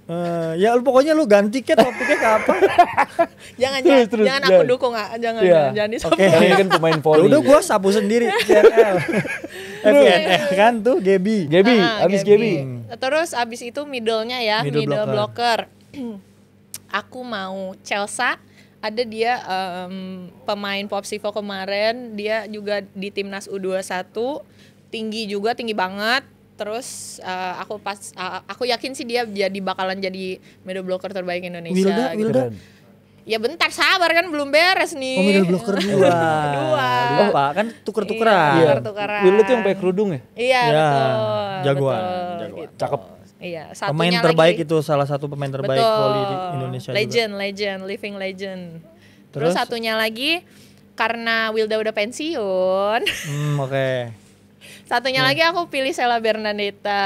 Ya lu pokoknya lu ganti ke topiknya ke apa? Jangan Terus, jangan aku jangan. dukung, jangan Iya. jangan disapa. Oke. Karena ini kan pemain Ya volley. udah gua sapu sendiri VNL. VNL kan tuh Gaby. Gaby, abis Gaby. Terus abis itu middle-nya ya, Middle middle blocker. Aku mau Chelsea. Ada dia pemain Popsivo kemarin, dia juga di timnas U21, tinggi banget. Terus aku yakin sih dia bakalan jadi middle blocker terbaik Indonesia. Wilda. Keren. Ya bentar sabar kan belum beres nih. Oh, middle blocker 2. Dua. apa? Kan tuker-tukeran. Iya. Tuker-tukeran. Will tuh yang pakai kerudung ya? Iya, Ya, betul. jagoan, betul, jagoan. gitu. Cakep. Iya, Pemain satunya terbaik lagi. itu salah satu pemain terbaik Betul. voli di Indonesia Legend, living legend. Terus? Terus satunya lagi karena Wilda udah pensiun. juga. Oke. Satunya lagi aku pilih Sheila Bernadetta.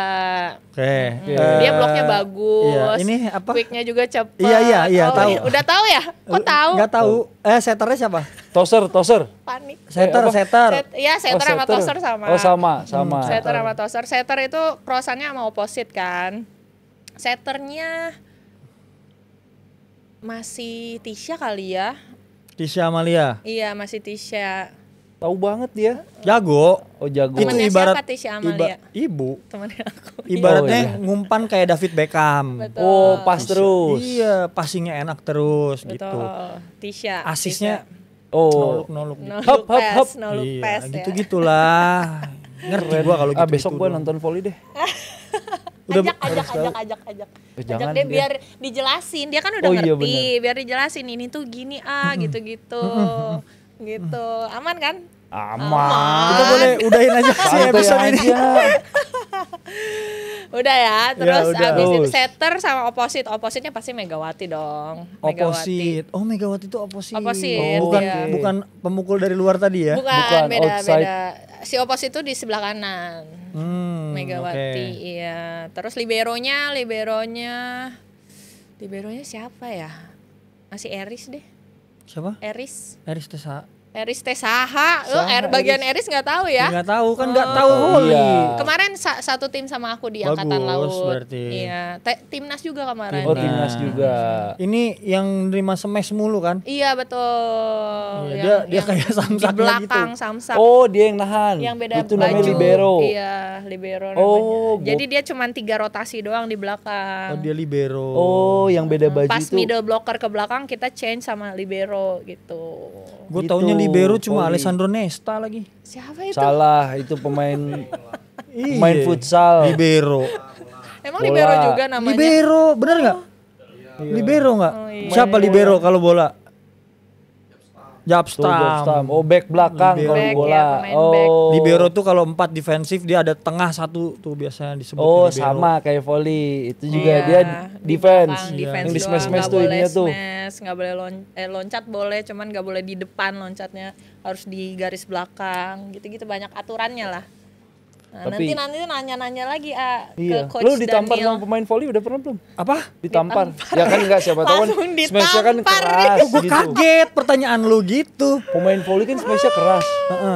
Oke. Dia bloknya bagus. Iya, ini apa? Quicknya juga cepat. Iya, tahu. Udah tahu ya? Kok tahu? Enggak tahu. Setternya siapa? Toser. Panik. Setter. Iya, setter sama toser sama. Oh sama. Setter sama toser. Setter itu crossannya sama opposite kan. Setternya masih Tisha kali ya. Tisha Amalia. Iya, masih Tisha. Tahu banget dia. Jago. Oh jago. Itu Temennya ibarat siapa Tisha Amalia? ibu. Temennya aku. Ibaratnya Oh, iya. ngumpan kayak David Beckham. Betul. Oh pas terus. Iya, passingnya enak terus Betul. gitu. Tisha. Asisnya Oh. nolok-nolok gitu. No Hop, look hop, pass, hop. no look Iya, pass ya. gitu-gitulah. Ngerti gua kalau gitu. Besok gua nonton volley deh. Udah ajak Jangan deh dia. biar dijelasin, dia kan udah Oh, iya, ngerti, biar dijelasin ini tuh gini gitu-gitu. Gitu. Aman kan? Aman. Kita boleh udahin aja sih Santai episode ini. aja. Udah ya, terus udah. abis itu Terus. setter sama opposite. Opposite-nya pasti Megawati dong. Megawati. Oposit. Oh, Megawati itu oposit. Opposite, bukan iya. bukan pemukul dari luar tadi ya. Bukan, beda. outside. Si opposite itu di sebelah kanan. Megawati, oke. iya. Terus liberonya siapa ya? Masih Eris deh. Siapa? Eris Eris Tesaha. Saha, Bagian Eris nggak tahu ya. Enggak tahu kan enggak tahu volley. Iya. Kemarin satu tim sama aku di angkatan Bagus, laut. berarti. Iya, timnas juga kemarin. Oh Timnas. timnas juga. Ini yang nerima smash mulu kan? Iya betul. Iya, dia kayak di samsaknya belakang gitu. samsak. Oh dia yang nahan. Yang beda Itu baju. namanya libero. Iya, libero Oh, namanya. Jadi dia cuma 3 rotasi doang di belakang. Oh, dia libero. Oh yang beda baju Pas itu. middle blocker ke belakang kita change sama libero gitu. Gue Gitu, taunya libero cuma volley. Alessandro Nesta lagi. Siapa itu? Salah itu pemain pemain Iya. futsal. Libero. Emang Bola. libero juga namanya? Libero, bener nggak? Libero nggak? Oh, iya. Siapa libero kalau bola? Tuh, Japstam. Japstam. Oh back belakang Libero. kalau Back, bola. ya, pemain Oh. back. Libero tuh kalau 4 defensif dia ada tengah satu tuh biasanya disebut Oh libero. sama kayak volley. Itu juga Iya, dia di defense. belakang, defense Yang di doang, smash smash nggak tuh boleh ininya tuh. smash, nggak boleh loncat boleh, cuman nggak boleh di depan loncatnya, harus di garis belakang, gitu-gitu banyak aturannya lah. Nah, Tapi- nanti nanya-nanya lagi Iya. ke coach Lu ditampar Daniel. sama pemain volley udah pernah belum? Apa? Ditampar. Ya kan enggak siapa tahu kan Langsung smash-nya kan ditampar. keras Gue gitu. kaget pertanyaan lu gitu. Pemain volley kan smash-nya keras.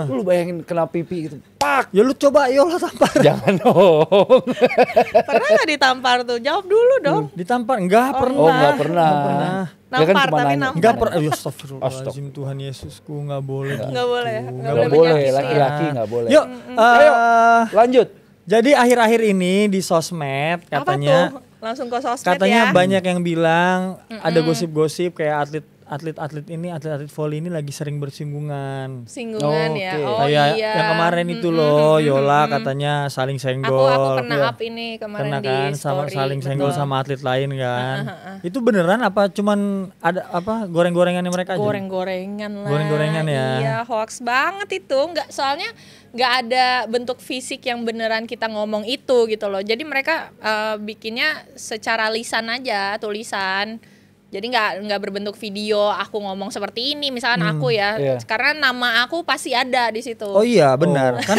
Lu bayangin kena pipi gitu. Pak. Ya lu coba yola tampar. Jangan dong. Pernah nggak ditampar tuh? Jawab dulu dong. Ditampar? Enggak pernah. Oh, enggak pernah. Nggak pernah. Dia kan Nampar, cuma tapi nanya. nampar. Enggak pernah. Astagfirullahaladzim Tuhan Yesusku enggak boleh. Nggak boleh ya? Enggak boleh, menyakiti ya? laki-laki enggak boleh. Yuk, Ayo. Lanjut. jadi akhir-akhir ini di sosmed Apa katanya tuh? Langsung ke sosmed katanya ya. banyak yang bilang ada gosip-gosip kayak atlet-atlet volley ini lagi sering bersinggungan. Singgungan Oh, ya. oke. Oh Kayak iya. yang kemarin itu loh, Yola katanya saling senggol. Aku kena Iya. up ini kemarin Kena di kan sama story. saling senggol Betul. sama atlet lain kan. Itu beneran apa cuman ada apa goreng-gorengannya mereka aja? Goreng-gorengan lah. Goreng-gorengan ya. Iya, hoax banget itu. Soalnya nggak ada bentuk fisik yang beneran kita ngomong itu gitu loh. Jadi mereka bikinnya secara lisan aja, tulisan. Jadi nggak berbentuk video aku ngomong seperti ini, misalkan aku ya. iya. Karena nama aku pasti ada di situ. Oh iya benar kan.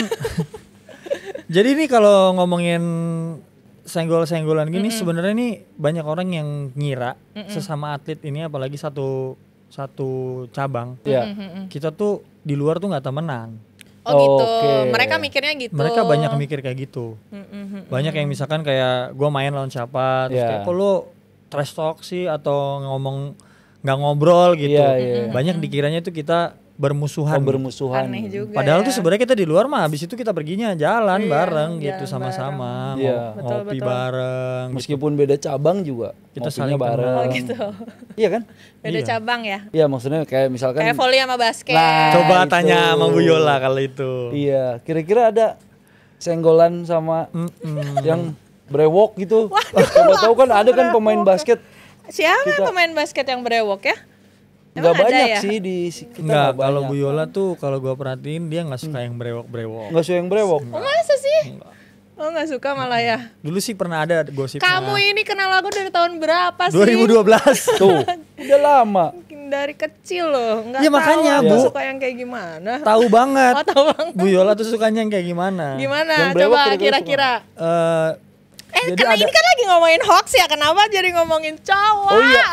Jadi ini kalau ngomongin senggol-senggolan gini sebenarnya nih banyak orang yang ngira sesama atlet ini apalagi satu cabang Ya. kita tuh di luar tuh nggak temenan. Oh gitu. Oke. Mereka mikirnya gitu. Mereka banyak mikir kayak gitu. Banyak yang misalkan kayak gua main lawan siapa terus Iya. kayak kok lu trash talk sih atau ngomong nggak ngobrol gitu. Iya, iya. Banyak dikiranya itu kita bermusuhan. Oh, bermusuhan. Aneh juga. Padahal ya. tuh sebenarnya kita di luar mah habis itu kita perginya jalan Iya, bareng jalan gitu sama-sama, bareng. Iya. ngopi Betul. bareng. Meskipun beda cabang juga Kita ngopinya saling bareng. kenal. Oh gitu. Iya kan? Beda Iya. cabang ya. Iya maksudnya kayak misalkan Kayak volley sama basket. Nah, Coba itu. tanya sama Bu Yola kalau itu. Iya, kira-kira ada senggolan sama yang brewok gitu. Coba tahu kan ada kan pemain basket. Siapa pemain basket yang brewok ya? Nggak Emang ada banyak ya? sih di kita. Enggak, nggak kalau banyak. Bu Yola tuh kalau gua perhatiin dia nggak suka yang brewok-brewok. Nggak suka yang brewok. Oh masa sih? Oh nggak suka malah ya. Dulu sih pernah ada gosipnya. Kamu ini kenal aku dari tahun berapa sih? 2012. Tuh, udah lama. Dari kecil loh. Nggak Ya, tahu makanya, aku Bu. suka yang kayak gimana. Tahu banget. Oh tahu banget. Bu Yola tuh sukanya yang kayak gimana? Gimana? Yang brewok Coba kira-kira kira-kira. Jadi Karena ini kan lagi ngomongin hoax ya. Kenapa jadi ngomongin cowok? Oh iya,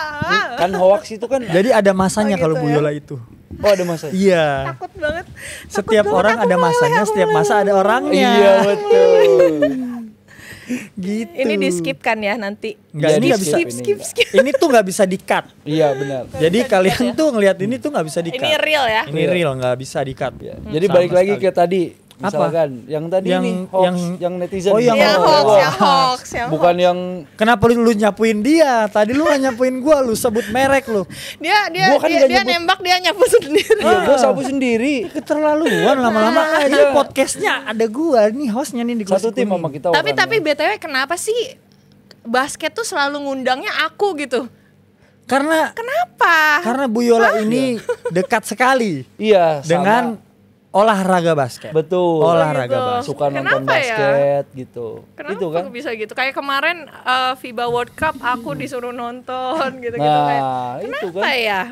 kan hoax itu kan. Jadi ada masanya Oh, kalau gitu Bu ya. Yola itu. Oh ada masa. Iya. Takut banget. Setiap Takut orang banget, ada aku masanya, meleleh, aku setiap masa ada orangnya. Iya betul. Gitu. Ini di skip kan ya nanti. Enggak, Iya, ini nggak bisa. Skip. Ini tuh nggak bisa di-cut. Iya benar. Jadi kalian tuh ngelihat ini tuh nggak bisa di-cut. Ini real ya. Ini real, nggak bisa di-cut. Jadi Sama balik lagi sekali. ke tadi. Apa? Misalkan yang tadi Yang- nih hoax, yang- yang netizen. Oh, yang Yang hoax. hoax, yang hoax, yang Bukan hoax. yang Kenapa lu nyapuin dia? Tadi lu nggak nyapuin gua, lu sebut merek lu. Dia Gua kan dia, nggak dia nyebut. nembak dia nyapu sendiri. ya gue sabu sendiri. Keterlaluan lama-lama Iya. aja podcastnya ada gua nih hostnya nih di Satu Gosip tim Kuning. sama kita. Tapi orangnya. BTW kenapa sih basket tuh selalu ngundangnya aku gitu? Karena Kenapa? karena Bu Yola ini dekat sekali Iya. sama. dengan olahraga basket. Betul. Olahraga gitu. basket. Suka nonton Kenapa ya? basket gitu. Kenapa Itu kan. kok bisa gitu? Kayak kemarin FIBA World Cup aku disuruh nonton gitu-gitu Nah, kayak. itu Kenapa kan. ya?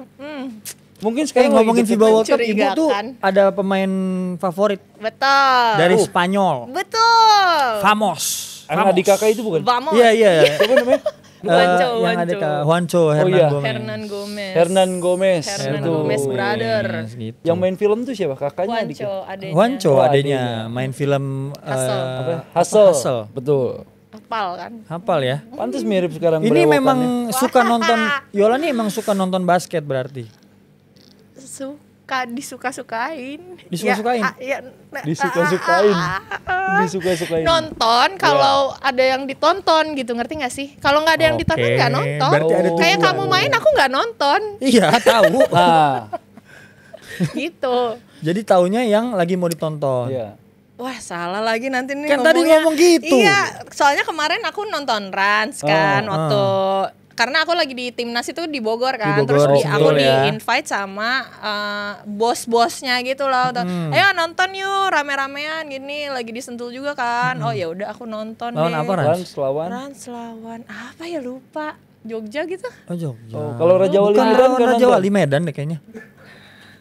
Mungkin Kayak sekarang ngomongin lagi FIBA deket- World Cup, Ibu tuh Mencurigakan. ada pemain favorit Betul. dari Spanyol. Betul. Famos. Yang adik kakak itu bukan? Vamos. Iya, iya. Siapa namanya? Yang ada Juancho Hernan iya. Gomez. Hernan Gomez. Hernan Gomez. Hernan Itu. Gomez, brother. Gitu. Yang main film tuh siapa? Kakaknya adiknya? Juancho adanya. Juancho Oh, adanya adenya. main film Hustle. Apa? Hustle. Hustle. Betul. Hafal kan? Hafal ya. Pantes mirip sekarang Ini berewokannya. memang suka nonton Yola nih emang suka nonton basket berarti. Disuka-sukain. Disuka-sukain? Disuka-sukain. Disuka-sukain. Nonton kalau ada yang ditonton gitu, ngerti gak sih? Kalau nggak ada yang ditonton Oke, nggak nonton. berarti ada Kayak tujuan. kamu main aku nggak nonton Iya tahu. Nah, gitu. Jadi taunya yang lagi mau ditonton. iya. Wah salah lagi nanti nih Kan tadi ngomongnya. ngomong gitu. Iya, soalnya kemarin aku nonton Rans kan waktu karena aku lagi di timnas itu di Bogor kan, Di Bogor, terus aku betul di ya. invite sama bos-bosnya gitu loh. Ayo nonton yuk rame-ramean gini, lagi di Sentul juga kan. Oh ya udah aku nonton Lawan deh. apa, Rans? Rans lawan. Rans lawan apa ya lupa. Jogja gitu. Oh Jogja. Oh, kalau Raja Wali Bukan Medan lawan kan Raja nonton? Wali Medan deh kayaknya.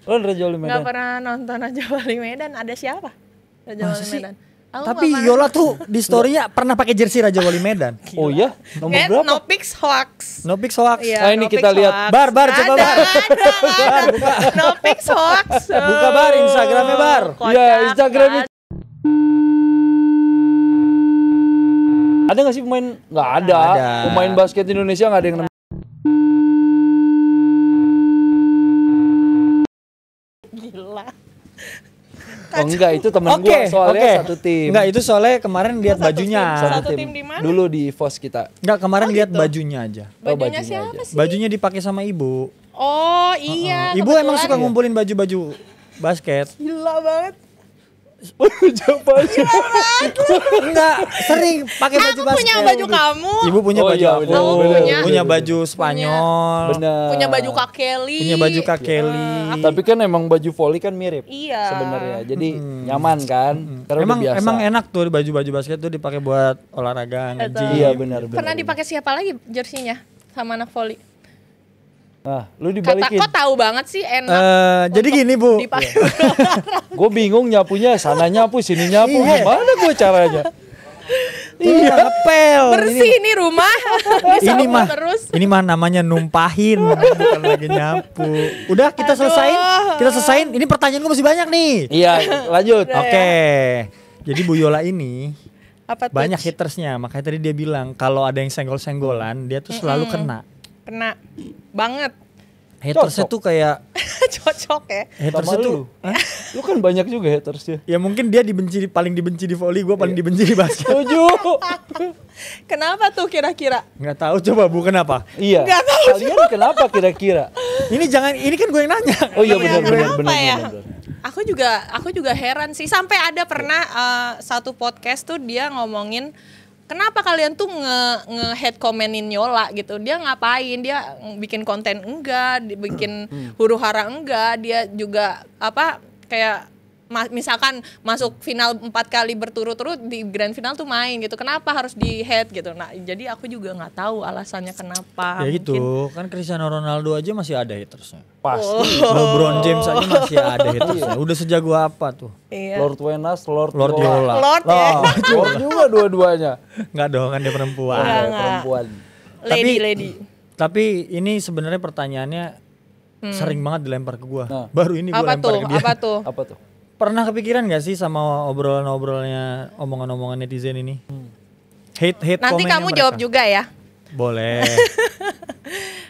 Oh, Raja Wali Nggak Medan. pernah nonton Raja Wali Medan. Ada siapa? Raja Masa Wali sih? Medan. Aku Tapi nggak pernah. Yola tuh di story-nya pernah pakai jersey Raja Wali Medan. Oh iya? Nomor Kayak berapa? no pics hoax. No pics hoax. Iya, Ah, ini no kita pics lihat. hoax. Bar, coba Ada, bar. ada. No pics hoax. Buka bar, Instagramnya bar. Kocak Iya, Instagramnya. kan. Ada gak sih pemain? Nggak ada. Ada. Pemain basket Indonesia nggak ada yang namanya. Gila. Oh enggak, itu temen Oke, gua soalnya oke. satu tim. Enggak, itu soalnya kemarin lihat Satu bajunya. tim. Satu tim di mana? Dulu di FOS kita. Enggak, kemarin lihat gitu. bajunya aja. Bajunya bajunya siapa aja. sih? Bajunya dipakai sama ibu. Oh iya. Ibu emang kebetulan. suka ngumpulin baju-baju basket. Gila banget. Enggak, sering pakai baju Aku basket. punya baju kamu. Ibu punya Oh, baju iya, aku. bener, Aku bener, punya. Punya baju Spanyol. Benar. Punya baju Kak Kelly. Punya baju Kak Kelly. Tapi kan emang baju volley kan mirip. Iya. Sebenarnya. Jadi nyaman kan? Karena Emang udah biasa. emang enak tuh baju-baju basket tuh dipakai buat olahraga nge-gym. Iya benar benar. Pernah dipakai siapa lagi jersinya sama anak volley? Nah, lu Kata dibalikin. kok tahu banget sih enak. Jadi gini Bu, Dipakai. Gue bingung nyapunya, sana nyapu, sini nyapu. Iya. Gimana gue caranya? iya ngepel. Bersih ini rumah. Ini Disapu mah terus. ini mah namanya numpahin, bukan lagi nyapu. Udah kita selesain. Ini pertanyaan gue masih banyak nih. Iya, lanjut. Oke. Jadi Bu Yola ini Apa tuh? banyak hatersnya, makanya tadi dia bilang kalau ada yang senggol-senggolan dia tuh selalu kena. Kena banget. Hatersnya Cocok. tuh kayak Cocok ya. hatersnya Sama tuh lu. Lu kan banyak juga hatersnya. ya mungkin dia paling dibenci di volley, gue paling dibenci di basket. Setuju. Kenapa tuh kira-kira? Nggak tahu, coba Bu kenapa? Iya. Nggak tahu Kalian kenapa kira-kira? Ini kan gue yang nanya. Oh iya Iya, benar kenapa ya? benar. Aku juga heran sih, sampai ada pernah satu podcast tuh dia ngomongin kenapa kalian tuh nge-head komenin Yola gitu? Dia ngapain? Dia bikin konten enggak, bikin huru-hara enggak, dia juga apa kayak misalkan masuk final 4 kali berturut-turut di grand final tuh main gitu. Kenapa harus di head gitu? Nah, jadi aku juga nggak tahu alasannya kenapa. Ya gitu, kan Cristiano Ronaldo aja masih ada hatersnya. Pasti. LeBron James aja masih ada hatersnya. Udah sejago apa tuh? Iya. Lord Wenas, Lord Yola. Lord ya. Lah, Lord juga dua-duanya. Nggak dong, kan dia perempuan. Enggak. Perempuan. Lady. Tapi ini sebenarnya pertanyaannya sering banget dilempar ke gua. Nah. Baru ini gua Apa lempar tuh? ke dia. Apa tuh? Apa tuh? Pernah kepikiran gak sih sama obrolan-obrolannya, omongan-omongan netizen ini? Hate Nanti komennya kamu mereka. jawab juga ya. Boleh.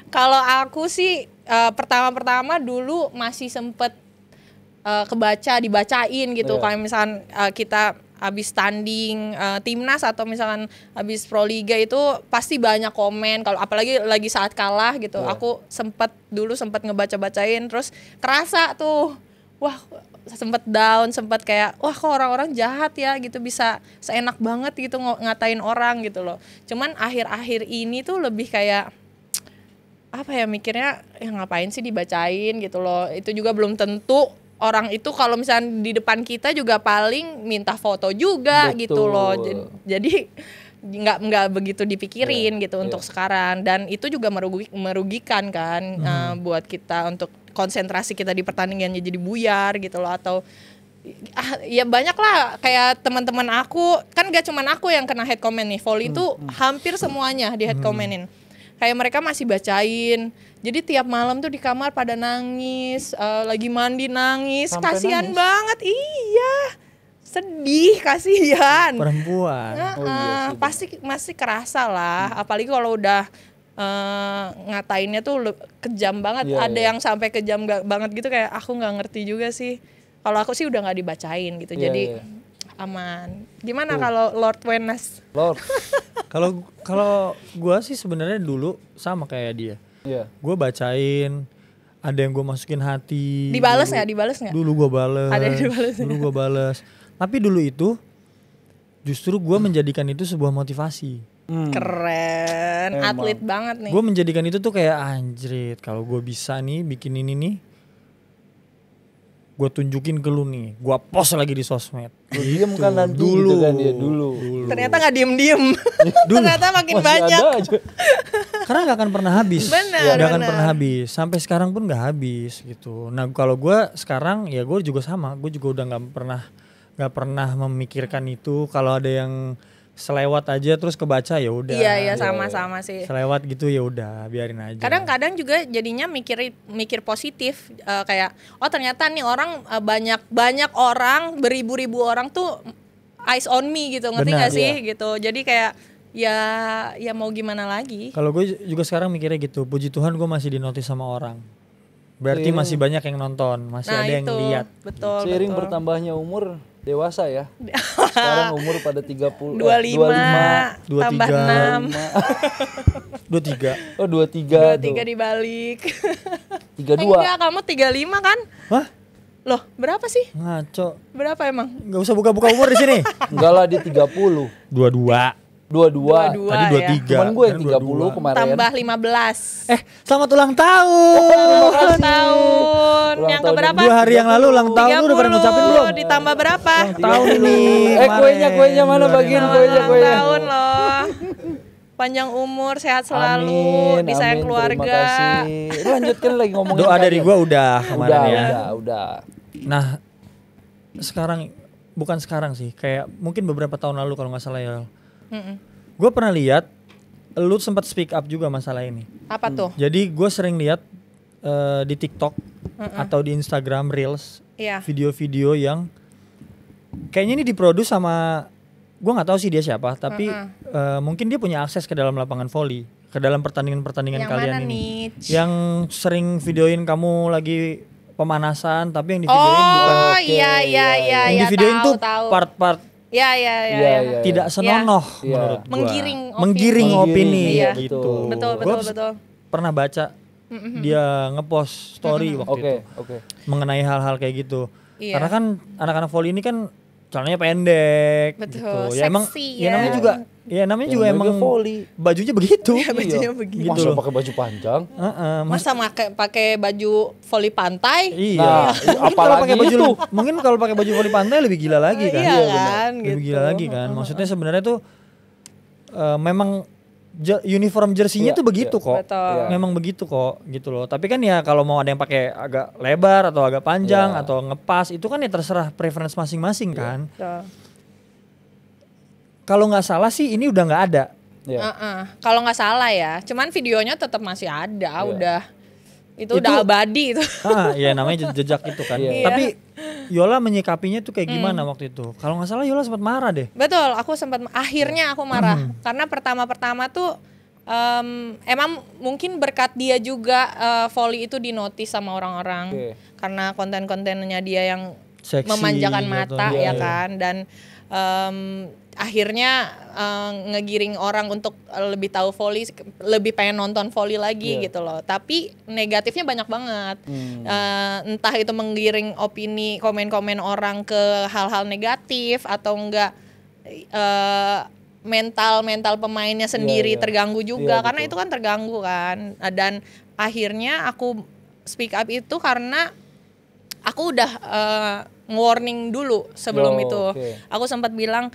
Kalau aku sih pertama-pertama dulu masih sempet dibacain gitu. Iya. Kalau misalkan kita habis tanding timnas atau misalkan habis Proliga itu pasti banyak komen. Kalau apalagi lagi saat kalah gitu, Iya. aku sempet ngebaca-bacain, terus kerasa tuh, wah sempet down, sempet kayak wah kok orang-orang jahat ya gitu, bisa seenak banget gitu ngatain orang gitu loh. Cuman akhir-akhir ini tuh lebih kayak apa ya, mikirnya ya ngapain sih dibacain gitu loh. Itu juga belum tentu orang itu kalau misalnya di depan kita juga paling minta foto juga. Betul. Gitu loh. Jadi nggak begitu dipikirin gitu untuk sekarang, dan itu juga merugikan kan buat kita untuk konsentrasi kita di pertandingannya jadi buyar gitu loh. Atau ya banyak lah kayak teman-teman aku, kan gak cuman aku yang kena hate comment nih, volley itu hampir semuanya di hate commentin. Kayak mereka masih bacain, jadi tiap malam tuh di kamar pada nangis, lagi mandi nangis. Sampai Kasihan nangis? banget, iya, sedih, kasihan. Perempuan. Oh iya sih, Pasti masih kerasa lah, apalagi kalau udah ngatainnya tuh kejam banget. Iya, Ada iya. yang sampai kejam banget gitu, kayak aku nggak ngerti juga sih. Kalau aku sih udah nggak dibacain gitu, Iya, jadi iya. aman. Gimana kalau Lord Wenas? Lord. Kalau gua sih sebenarnya dulu sama kayak dia. Iya. Gua bacain, ada yang gua masukin hati. Dibales nggak? Dibales nggak? Dulu gua bales. Ada yang dibales. Dulu gua bales. Tapi dulu itu justru gua menjadikan itu sebuah motivasi. Keren, Emang. atlet banget nih. Gue menjadikan itu tuh kayak anjrit, kalau gue bisa nih bikin ini nih, gue tunjukin ke lu nih, gue post lagi di sosmed. Lu diem kan nanti Dulu. gitu kan dia dulu. Ternyata nggak diem-diem. Ternyata makin Masih banyak. ada aja. Karena gak akan pernah habis. Benar, Gak akan benar. pernah habis. Sampai sekarang pun gak habis gitu. Nah kalau gue sekarang ya gue juga sama. Gue juga udah gak pernah memikirkan itu. Kalau ada yang selewat aja terus kebaca ya udah. Iya, sama-sama sih. Selewat gitu ya udah, biarin aja. Kadang-kadang juga jadinya mikir positif, kayak oh ternyata nih orang banyak orang, beribu-ribu orang tuh eyes on me gitu, ngerti Benar, nggak sih iya. gitu. Jadi kayak ya mau gimana lagi. Kalau gue juga sekarang mikirnya gitu, puji Tuhan gue masih dinotis sama orang. Berarti Seiring- masih banyak yang nonton, masih Nah ada yang itu lihat. betul. Seiring betul. bertambahnya umur dewasa ya. Sekarang umur pada 30 25 tambah 23. 6 23. Oh 23 23 dibalik. 32. Enggak, kamu 35 kan? Wah, Loh, berapa sih? ngaco. Berapa emang? Nggak usah buka-buka umur di sini. Enggak lah dia 30. 22. 22. Tadi ya. 23. Cuman gue yang Kan 30 kemarin. Tambah 15. Selamat ulang tahun. Ulang tahun. Ulang Yang tahun keberapa? 2 hari yang lalu ulang tahun lu udah pada ngucapin belum? Ditambah berapa? Tahun ini. kuenya mana bagian kuenya Ulang tahun loh. Panjang umur, sehat selalu, disayang keluarga. Terima kasih. Lu lanjutkan lagi ngomongin Doa dari kalian. gua udah kemarin ya. Udah. Nah, sekarang bukan sekarang sih, kayak mungkin beberapa tahun lalu kalau nggak salah ya. Gue pernah lihat lu sempat speak up juga masalah ini. Apa tuh? Jadi gue sering lihat di TikTok atau di Instagram Reels Iya. video-video yang kayaknya ini diproduksi sama, gue nggak tahu sih dia siapa, tapi mungkin dia punya akses ke dalam lapangan volley, ke dalam pertandingan-pertandingan Yang kalian mana ini. nih? Yang sering videoin kamu lagi pemanasan, tapi yang di videoin bukan. Oh Oke, iya iya iya. Yang di iya, videoin tuh tahu. part-part Iya iya iya. Iya, iya. iya. tidak senonoh Iya. menurut gua. Menggiring opini. Menggiring opini Iya. gitu. Betul Gua betul. pernah baca dia ngepost story waktu Oke, itu oke. mengenai hal-hal kayak gitu. Iya. Karena kan anak-anak volley ini kan celananya pendek Betul, gitu. Ya emang seksi ya namanya ya. juga namanya juga emang volley. bajunya begitu. Ya, bajunya begitu. Gitu Masa loh. pakai baju panjang? Heeh, Masa pakai baju voli pantai? iya. Nah, Mungkin kalau apalagi pakai baju itu. mungkin kalau pakai baju voli pantai lebih gila lagi kan. Iya kan, Lebih gitu. gila lagi kan. Maksudnya sebenarnya tuh memang uniform jersey-nya Iya, tuh begitu iya. kok. Betul. Iya. Memang begitu kok gitu loh. Tapi kan ya kalau mau ada yang pakai agak lebar atau agak panjang Iya. atau ngepas itu kan ya terserah preference masing-masing kan. Betul. Kalau nggak salah sih ini udah nggak ada. Iya. Kalau nggak salah ya, cuman videonya tetap masih ada, Iya. udah itu Itu- udah abadi itu. Ya namanya jejak itu kan. Iya. Tapi Yola menyikapinya tuh kayak gimana waktu itu? Kalau nggak salah Yola sempat marah deh. Betul, aku sempat akhirnya aku marah karena pertama-pertama tuh emang mungkin berkat dia juga volley itu dinotis sama orang-orang Oke. karena konten-kontennya dia yang Seksi memanjakan gitu. mata Iya, ya iya. kan dan akhirnya ngegiring orang untuk lebih tahu volley, lebih pengen nonton volley lagi Iya. gitu loh. Tapi negatifnya banyak banget. Entah itu menggiring opini, komen-komen orang ke hal-hal negatif atau enggak mental pemainnya sendiri iya. terganggu juga Iya, karena betul. itu kan terganggu kan. Dan akhirnya aku speak up itu karena aku udah warning dulu sebelum Oh, itu. oke. Aku sempat bilang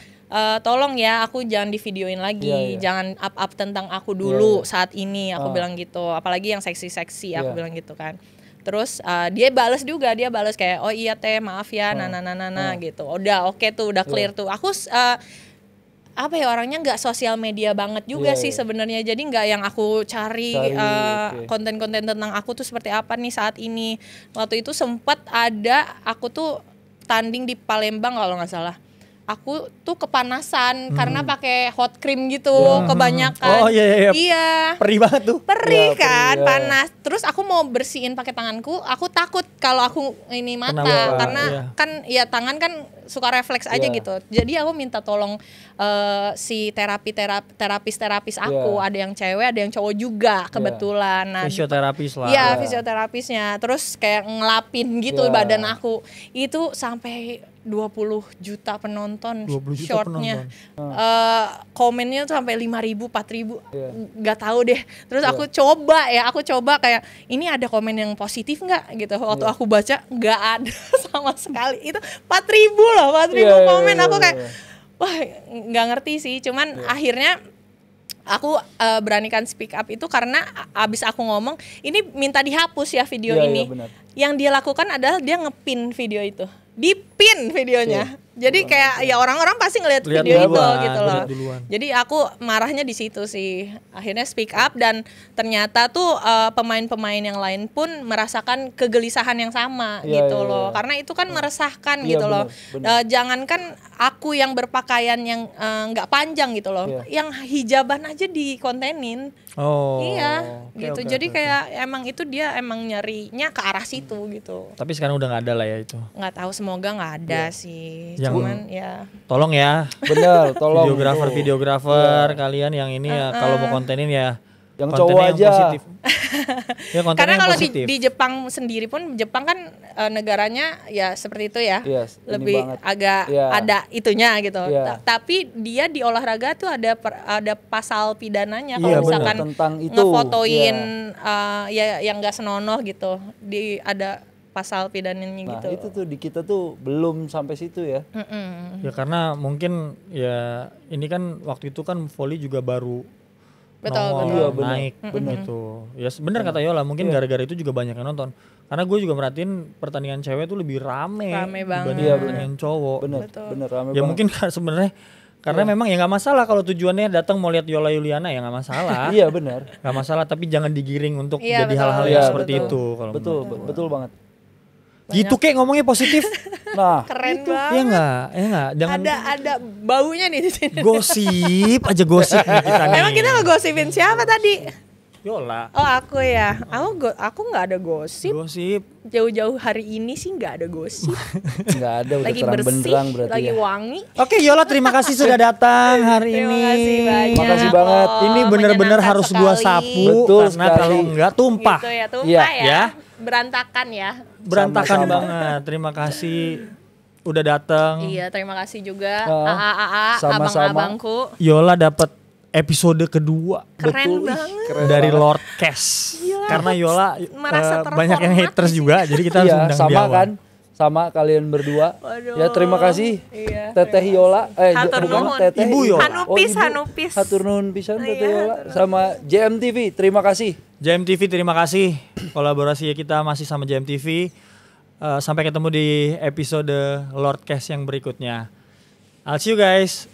tolong ya aku jangan divideoin lagi, Iya, iya. jangan up tentang aku dulu Iya, iya. saat ini. Aku Ah. bilang gitu, apalagi yang seksi-seksi aku Iya. bilang gitu kan. Terus dia bales kayak oh iya teh maaf ya nana gitu. Udah oke tuh udah clear tuh. Aku apa ya orangnya nggak sosial media banget juga Iya, sih iya. sebenarnya, jadi nggak yang aku cari Oke. konten-konten tentang aku tuh seperti apa nih saat ini. Waktu itu sempat ada aku tuh tanding di Palembang kalau nggak salah, aku tuh kepanasan karena pakai hot cream gitu kebanyakan. Oh, iya. Iya. Perih banget tuh. Perih Iya, kan, perih, ya. panas. Terus aku mau bersihin pakai tanganku, aku takut kalau aku ini mata Kena karena iya. kan ya tangan kan suka refleks aja Iya. gitu. Jadi aku minta tolong si terapis aku, Iya. ada yang cewek, ada yang cowok juga kebetulan. Nah, Fisioterapis lah. iya, fisioterapisnya. Terus kayak ngelapin gitu Iya. badan aku. Itu sampai 20 juta penonton 20 juta shortnya. Komennya tuh sampai 5.000, 4.000. Iya. Nggak tahu deh. Terus aku coba kayak ini ada komen yang positif nggak gitu. Waktu aku baca nggak ada sama sekali. Itu 4.000 loh, 4.000 Iya, komen. iya, Aku iya, kayak iya. wah nggak ngerti sih. Cuman akhirnya aku beranikan speak up itu karena abis aku ngomong ini minta dihapus ya video Iya, ini. iya, benar. Yang dia lakukan adalah dia ngepin video itu, dipin videonya. Jadi kayak ya orang-orang pasti ngeliat Lihat video itu duluan, gitu loh. lihat duluan. Jadi aku marahnya di situ sih. Akhirnya speak up dan ternyata tuh pemain-pemain yang lain pun merasakan kegelisahan yang sama Iya, gitu iya, loh. iya. Karena itu kan meresahkan Iya, gitu loh. benar. Jangankan aku yang berpakaian yang nggak panjang gitu loh, Iya. yang hijaban aja dikontenin. Oh. Iya, oke, gitu. oke, Jadi oke, kayak emang itu dia emang nyarinya ke arah situ gitu. Tapi sekarang udah nggak ada lah ya itu. Nggak tahu, semoga nggak ada sih. Yang- Cuman ya Tolong ya, Bener, tolong. videografer Iya. kalian yang ini ya kalau mau kontenin ya Yang kontennya cowok aja. positif. Ya kontennya karena yang kalau positif. di Jepang sendiri pun Jepang kan negaranya ya seperti itu ya. Iya, ini Lebih banget. agak Iya. ada itunya gitu. Iya. Tapi dia di olahraga tuh ada pasal pidananya Iya, kalau benar. misalkan Tentang itu, ngefotoin ya yang enggak senonoh gitu. Ada pasal pidananya Nah, gitu. itu tuh di kita tuh belum sampai situ ya. Mm-mm. Ya karena mungkin ya ini kan waktu itu kan volley juga baru Betul, nongol, betul. Iya, benar. naik gitu. Ya benar kata Yola, mungkin Iya. gara-gara itu juga banyak yang nonton. Karena gue juga merhatiin pertandingan cewek tuh lebih rame, Rame banget. dibanding Iya, pertandingan cowok. Bener, Betul. bener rame Ya banget. mungkin sebenarnya karena memang ya nggak masalah kalau tujuannya datang mau lihat Yola Yuliana ya nggak masalah. Iya benar. Nggak masalah, tapi jangan digiring untuk Iya, jadi betul. hal-hal Iya, yang seperti betul. itu kalau Betul, menurut betul banget. gua. Gitu kayak ngomongnya positif. Nah, Keren Ya banget. enggak, jangan Ada baunya nih di sini. gosip aja gosip nih kita nih. Emang kita ngegosipin siapa tadi? Yola. Oh aku ya, aku nggak ada gosip. Gosip. Jauh-jauh hari ini sih nggak ada gosip. nggak ada udah Lagi terang bersih, benderang berarti lagi ya. wangi. Oke Yola, terima kasih sudah datang hari Terima ini. kasih banyak. Makasih banget. loh, Ini bener-bener menyenangkan harus gua sekali. sapu Betul karena sekali. kalau enggak tumpah. Gitu ya, tumpah Iya. ya. Ya. Berantakan ya. Berantakan Sama-sama. banget. Terima kasih. udah datang. Iya, terima kasih juga Ah, sama-sama. abang-abangku. Yola dapat episode kedua Keren Betul, ih, banget. keren dari banget. Lord Cash. Gila, Karena aku Yola merasa banyak yang terhormat haters di juga, jadi kita harus Iya, undang sama di awal. kan? Sama kalian berdua. Waduh. Ya terima kasih. Iya, Teteh Yola, Hatur bukan nuhun. Teteh Ibu Yola. Hanupis, Ibu. Hanupis. Hatur nuhun pisan Teteh Iya, Yola sama JMTV. Terima kasih. JMTV terima kasih. Kolaborasi kita masih sama JMTV. Sampai ketemu di episode Lord Cash yang berikutnya. I'll see you guys.